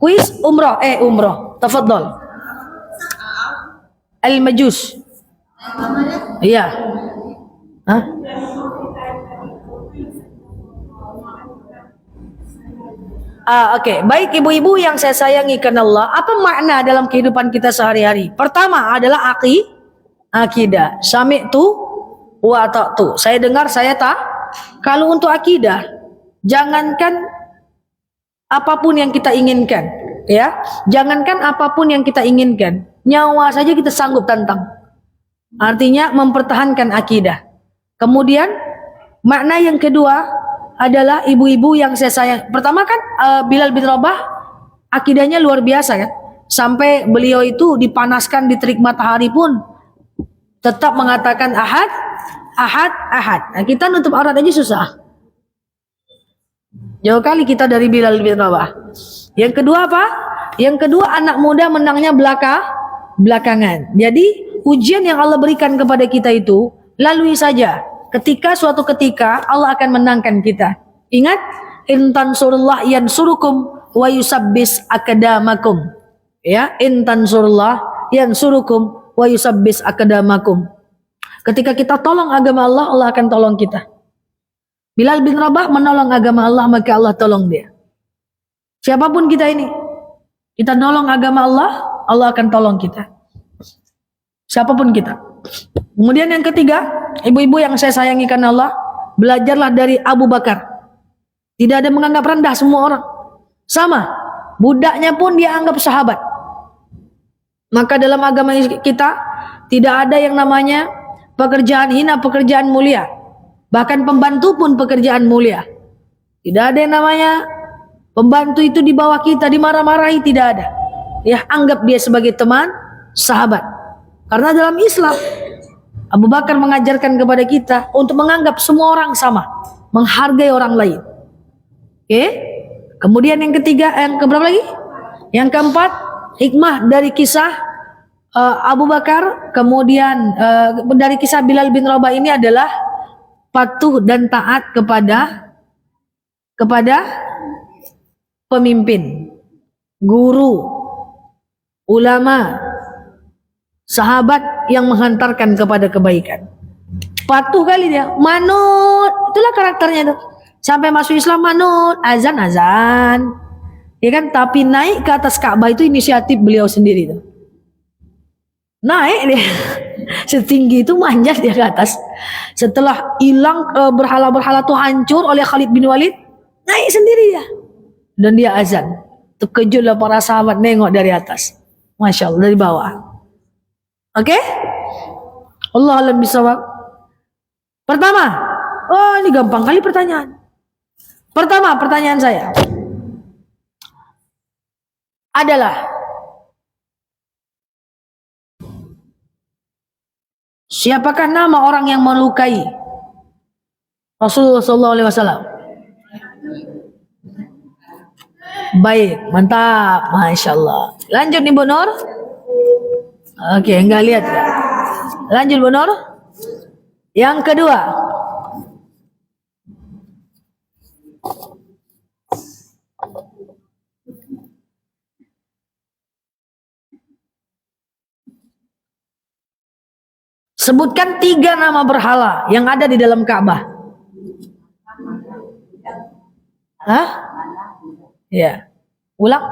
Kuis umroh. Tafadhol. Al-Majus. Iya. Hah? Oke. Baik ibu-ibu yang saya sayangi karena Allah, apa makna dalam kehidupan kita sehari-hari? Pertama adalah akidah. Sami'tu wa ata'tu. Saya dengar, saya tak. Kalau untuk akidah, jangankan apapun yang kita inginkan, ya. Jangankan apapun yang kita inginkan, nyawa saja kita sanggup tantang. Artinya mempertahankan akidah. Kemudian makna yang kedua adalah ibu-ibu yang saya sayang. Pertama kan Bilal bin Rabah akidahnya luar biasa kan. Sampai beliau itu dipanaskan di terik matahari pun tetap mengatakan ahad, Ahad, ahad. Nah, kita nutup aurat aja susah. Jauh kali kita dari Bilal bin Rabah. Yang kedua apa? Yang kedua, anak muda menangnya belakangan. Jadi ujian yang Allah berikan kepada kita itu lalui saja. Ketika suatu ketika Allah akan menangkan kita. Ingat, in tansurullah yansurukum wa yusabbis akadamakum. Ya, in tansurullah yansurukum wa yusabbis akadamakum. Ketika kita tolong agama Allah, Allah akan tolong kita. Bilal bin Rabah menolong agama Allah, maka Allah tolong dia. Siapapun kita ini, kita nolong agama Allah, Allah akan tolong kita. Siapapun kita. Kemudian yang ketiga, ibu-ibu yang saya sayangi karena Allah, belajarlah dari Abu Bakar. Tidak ada menganggap rendah semua orang. Sama, budaknya pun dia anggap sahabat. Maka dalam agama kita tidak ada yang namanya pekerjaan hina, pekerjaan mulia. Bahkan pembantu pun pekerjaan mulia. Tidak ada yang namanya pembantu itu di bawah kita dimarah-marahi, tidak ada. Ya, anggap dia sebagai teman, sahabat. Karena dalam Islam Abu Bakar mengajarkan kepada kita untuk menganggap semua orang sama, menghargai orang lain. Oke? Kemudian yang ketiga, yang keberapa lagi? Yang keempat, hikmah dari kisah Abu Bakar, kemudian dari kisah Bilal bin Rabah ini adalah patuh dan taat kepada pemimpin, guru, ulama, sahabat yang menghantarkan kepada kebaikan. Patuh kali dia, manut, itulah karakternya itu. Sampai masuk Islam manut, azan. Ya kan, tapi naik ke atas Ka'bah itu inisiatif beliau sendiri tuh. Naik dia setinggi itu, manjat dia ke atas. Setelah hilang berhala-berhala tuh hancur oleh Khalid bin Walid, naik sendiri ya. Dan dia azan. Terkejutlah para sahabat nengok dari atas. Masya Allah, dari bawah. Oke? Allah alam bisawab. Pertama, oh ini gampang kali pertanyaan. Pertama, pertanyaan saya adalah, siapakah nama orang yang melukai Rasulullah SAW? Baik, mantap, Masya Allah. Lanjut nih Bu Nur. Oke, enggak lihat ya. Lanjut Bu Nur. Yang kedua, sebutkan 3 nama berhala yang ada di dalam Ka'bah. Hah? Ya. Ulang.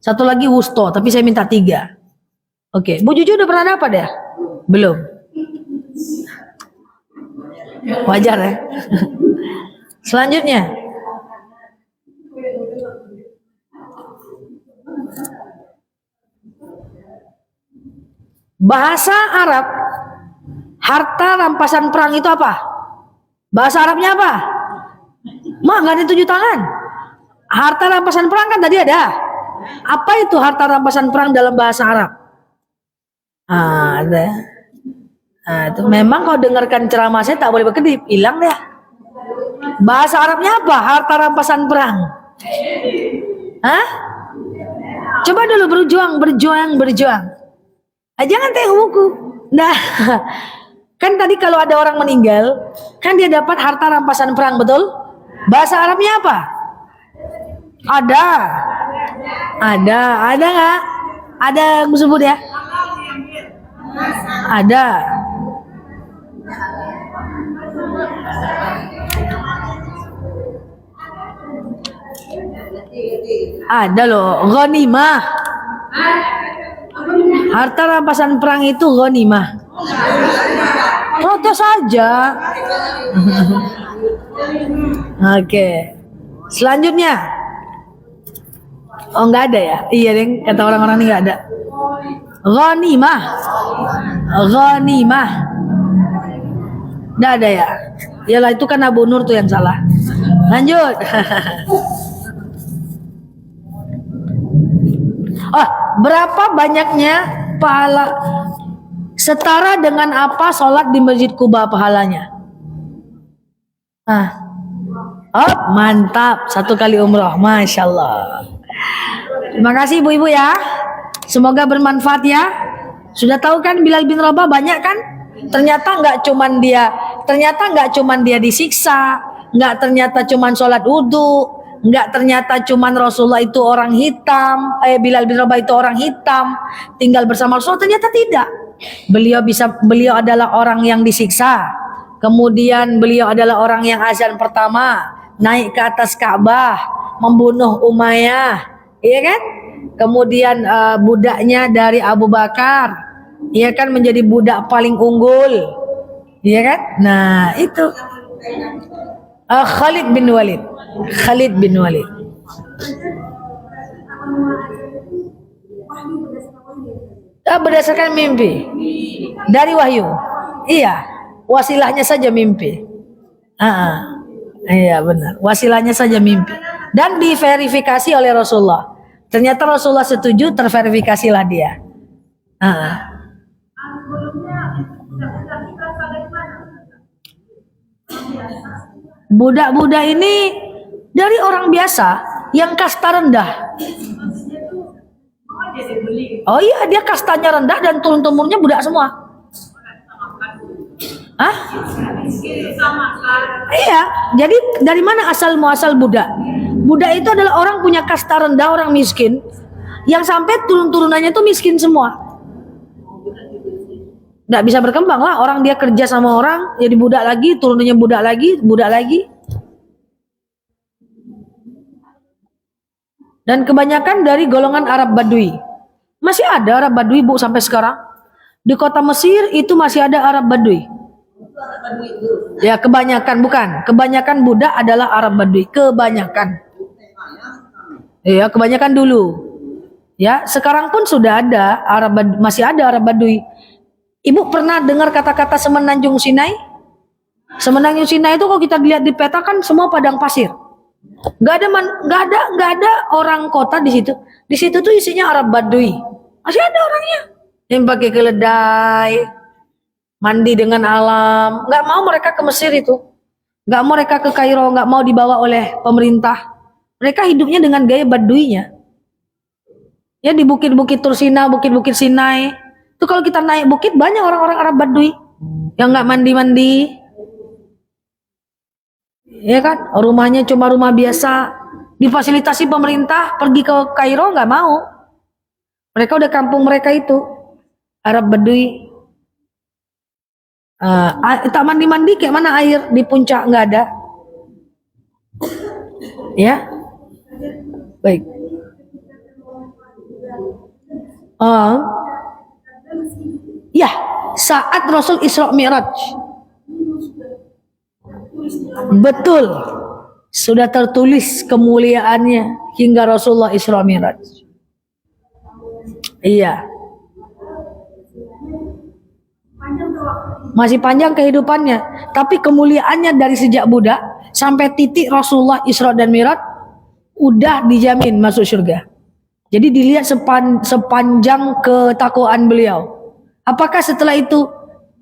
Satu lagi Wusto, tapi saya minta 3. Oke. Bu Juju udah pernah dapat ya? Belum. Wajar ya. Selanjutnya. Bahasa Arab, harta rampasan perang itu apa? Bahasa Arabnya apa? Nggak ada 7 tangan. Harta rampasan perang kan tadi ada. Apa itu harta rampasan perang dalam bahasa Arab? Ada. Itu memang kalau dengarkan ceramah saya tak boleh berkedip, hilang deh. Bahasa Arabnya apa? Harta rampasan perang. Hah? Coba dulu berjuang. Jangan tengok buku. Nah, kan tadi kalau ada orang meninggal, kan dia dapat harta rampasan perang, betul? Bahasa Arabnya apa? Ada nggak? Ada yang disebut ya? Ada. Ada loh, ghanimah. Harta rampasan perang itu ghanimah. Protes saja. Oke. Selanjutnya. Oh, nggak ada ya? Iya, Deng. Kata orang-orang ini nggak ada. Ghanimah. Nggak ada ya? Yalah, itu kan Abu Nur tuh yang salah. Lanjut. Berapa banyaknya pahala Setara dengan apa sholat di Masjid Kuba pahalanya? Oh, mantap. 1 kali umroh. Masya Allah. Terima kasih ibu-ibu ya. Semoga bermanfaat ya. Sudah tahu kan Bilal bin Rabah banyak kan? Ternyata nggak cuman dia disiksa, nggak ternyata cuman sholat wudhu, nggak ternyata cuman Rasulullah itu orang hitam, Bilal bin Rabah itu orang hitam, tinggal bersama Rasulullah. Ternyata tidak. Beliau adalah orang yang disiksa. Kemudian beliau adalah orang yang azan pertama, naik ke atas Ka'bah, membunuh Umayyah, iya kan? Kemudian budaknya dari Abu Bakar, iya kan, menjadi budak paling unggul, iya kan? Nah itu Khalid bin Walid. Berdasarkan mimpi dari wahyu, iya, wasilahnya saja mimpi. Iya benar, wasilahnya saja mimpi dan diverifikasi oleh Rasulullah. Ternyata Rasulullah setuju, terverifikasilah dia. Budak-budak ini dari orang biasa yang kasta rendah. Oh iya, dia kastanya rendah dan turun-temurunnya budak semua. Iya, jadi dari mana asal muasal budak? Budak itu adalah orang punya kasta rendah, orang miskin, yang sampai turun-turunannya itu miskin semua. Nggak bisa berkembang lah, orang dia kerja sama orang, jadi budak lagi, turunannya budak lagi. Dan kebanyakan dari golongan Arab Badui. Masih ada Arab Badui, Bu, sampai sekarang. Di kota Mesir itu masih ada Arab Badui. Ya, kebanyakan budak adalah Arab Badui, kebanyakan. Ya, kebanyakan dulu. Ya, sekarang pun sudah ada masih ada Arab Badui. Ibu pernah dengar kata-kata Semenanjung Sinai? Semenanjung Sinai itu kalau kita lihat di peta kan semua padang pasir. Nggak ada orang kota di situ. Di situ tuh isinya Arab Badui. Masih ada orangnya yang pakai keledai, mandi dengan alam. Nggak mau mereka ke Mesir itu, nggak mau mereka ke Kairo, nggak mau dibawa oleh pemerintah. Mereka hidupnya dengan gaya Baduinya. Ya di bukit-bukit Tursina, bukit-bukit Sinai. Itu kalau kita naik bukit banyak orang-orang Arab Badui yang nggak mandi-mandi. Ya kan, rumahnya cuma rumah biasa, difasilitasi pemerintah, pergi ke Kairo nggak mau. Mereka udah kampung mereka itu Arab Badui. Tak mandi-mandi kayak mana air di puncak nggak ada. Ya, baik. Ya, saat Rasul Isra Mi'raj. Betul, sudah tertulis kemuliaannya hingga Rasulullah Isra Mi'raj. Iya. Masih panjang kehidupannya, tapi kemuliaannya dari sejak budak sampai titik Rasulullah Isra dan Mi'raj udah dijamin masuk surga. Jadi dilihat sepanjang ketakwaan beliau. Apakah setelah itu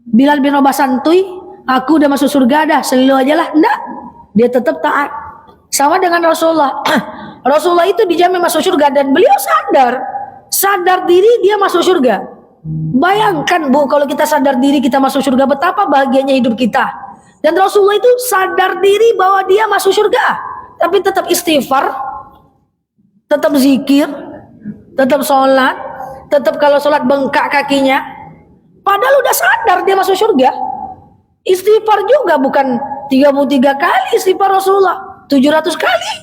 Bilal bin Rabah santuy, aku udah masuk surga dah, selalu aja lah? Enggak, dia tetap taat. Sama dengan Rasulullah. Rasulullah itu dijamin masuk surga dan beliau sadar diri dia masuk surga. Bayangkan, Bu, kalau kita sadar diri kita masuk surga, betapa bahagianya hidup kita. Dan Rasulullah itu sadar diri bahwa dia masuk surga, tapi tetap istighfar, tetap zikir, tetap sholat, tetap kalau sholat bengkak kakinya. Padahal udah sadar dia masuk surga. Istighfar juga bukan 33 kali istighfar Rasulullah, 700 kali.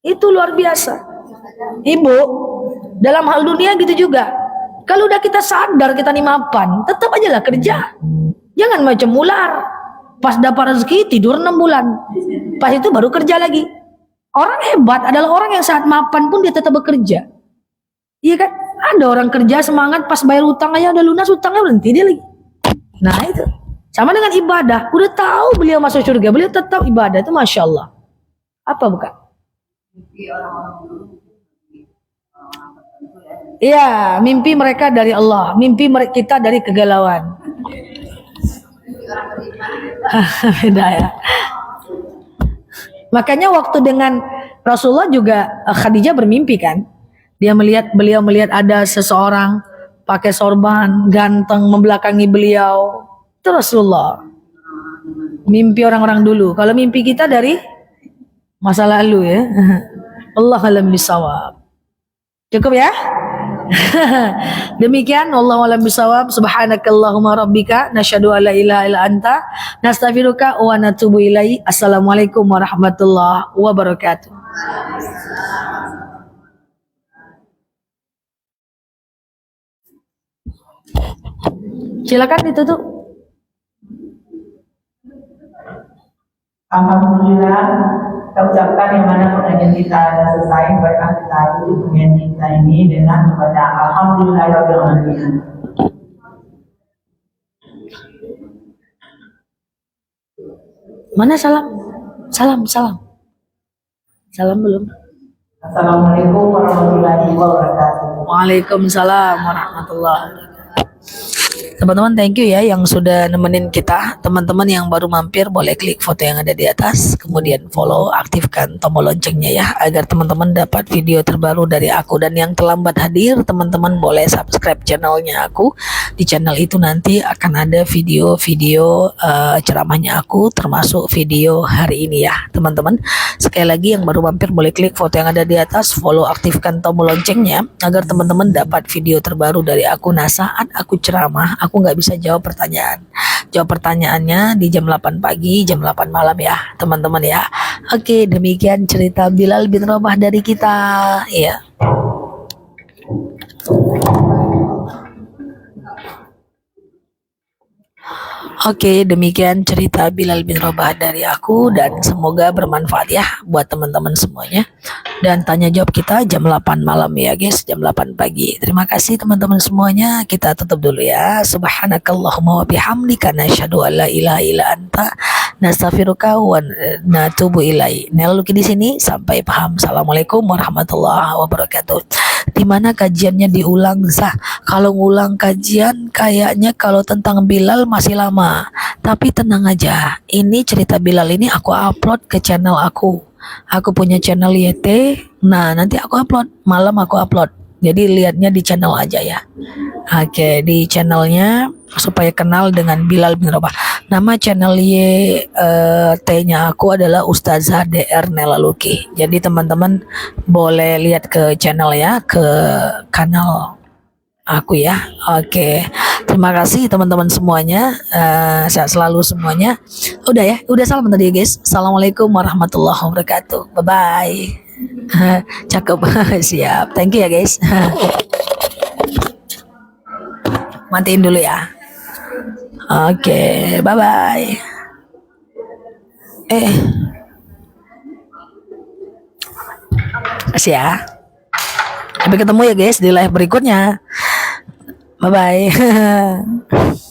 Itu luar biasa. Ibu, dalam hal dunia gitu juga. Kalau udah kita sadar kita nih mapan, tetap aja lah kerja. Jangan macam ular. Pas dapat rezeki tidur 6 bulan. Pas itu baru kerja lagi. Orang hebat adalah orang yang saat mapan pun dia tetap bekerja. Iya kan? Ada orang kerja semangat, pas bayar utang aja udah lunas, utangnya berhenti dia lagi. Nah itu. Sama dengan ibadah. Udah tahu beliau masuk surga, beliau tetap ibadah. Itu Masya Allah. Apa bukan? Iya, mimpi mereka dari Allah, mimpi kita dari kegalauan. Beda ya. Makanya waktu dengan Rasulullah juga Khadijah bermimpi kan. Beliau melihat ada seseorang pakai sorban, ganteng membelakangi beliau. Itu Rasulullah. Mimpi orang-orang dulu. Kalau mimpi kita dari masa lalu ya. Allah alam bisawab. Cukup ya? Demikian wallahu a'lam bishawab. Subhanakallahumma rabbika nasyhadu an la ilaha illa anta nastaghfiruka wa natubu ilaik. Assalamualaikum warahmatullahi wabarakatuh. Silakan ditutup. Alhamdulillah, kita ucapkan yang mana pengajian kita ada selesai. Baiklah kita tutup pengajian kita ini dengan membaca Alhamdulillahirabbil alamin. Mana salam? Salam belum. Assalamualaikum warahmatullahi wabarakatuh. Waalaikumsalam warahmatullahi wabarakatuh. Teman-teman, thank you ya yang sudah nemenin kita. Teman-teman yang baru mampir boleh klik foto yang ada di atas, kemudian follow, aktifkan tombol loncengnya ya, agar teman-teman dapat video terbaru dari aku. Dan yang terlambat hadir, teman-teman boleh subscribe channelnya aku. Di channel itu nanti akan ada video-video ceramahnya aku, termasuk video hari ini ya teman-teman. Sekali lagi yang baru mampir boleh klik foto yang ada di atas, follow, aktifkan tombol loncengnya, agar teman-teman dapat video terbaru dari aku. Nah, saat aku ceramah, aku nggak bisa jawab pertanyaan. Jawab pertanyaannya di jam 8 pagi, jam 8 malam ya teman-teman ya. Oke, demikian cerita Bilal bin Rabah dari kita ya. Oke, demikian cerita Bilal bin Rabah dari aku, dan semoga bermanfaat ya buat teman-teman semuanya. Dan tanya jawab kita jam 8 malam ya guys, jam 8 pagi. Terima kasih teman-teman semuanya. Kita tutup dulu ya. Subhanakallahumma wa bihamdika nasyhadu an la ilaha illa anta nastaghfiruka wa natubu ilaik. Nelaluki di sini sampai paham. Assalamualaikum warahmatullahi wabarakatuh. Di mana kajiannya diulang sah? Kalau ngulang kajian kayaknya kalau tentang Bilal masih lama. Tapi tenang aja, ini cerita Bilal ini aku upload ke channel aku. Aku punya channel YT. Nah, nanti aku upload, malam aku upload. Jadi lihatnya di channel aja ya. Oke, di channelnya supaya kenal dengan Bilal bin Rabah. Nama channel YT-nya aku adalah Ustazah DR Nelaluki. Jadi teman-teman boleh lihat ke channel ya, ke kanal aku ya. Oke, terima kasih teman-teman semuanya. Sehat selalu semuanya. Udah ya, udah salam tadi guys. Assalamualaikum warahmatullahi wabarakatuh. Bye bye. Cakep. Siap, thank you ya guys. Matiin dulu ya. Oke, bye bye. Kasih ya. Sampai ketemu ya guys di live berikutnya. Bye bye.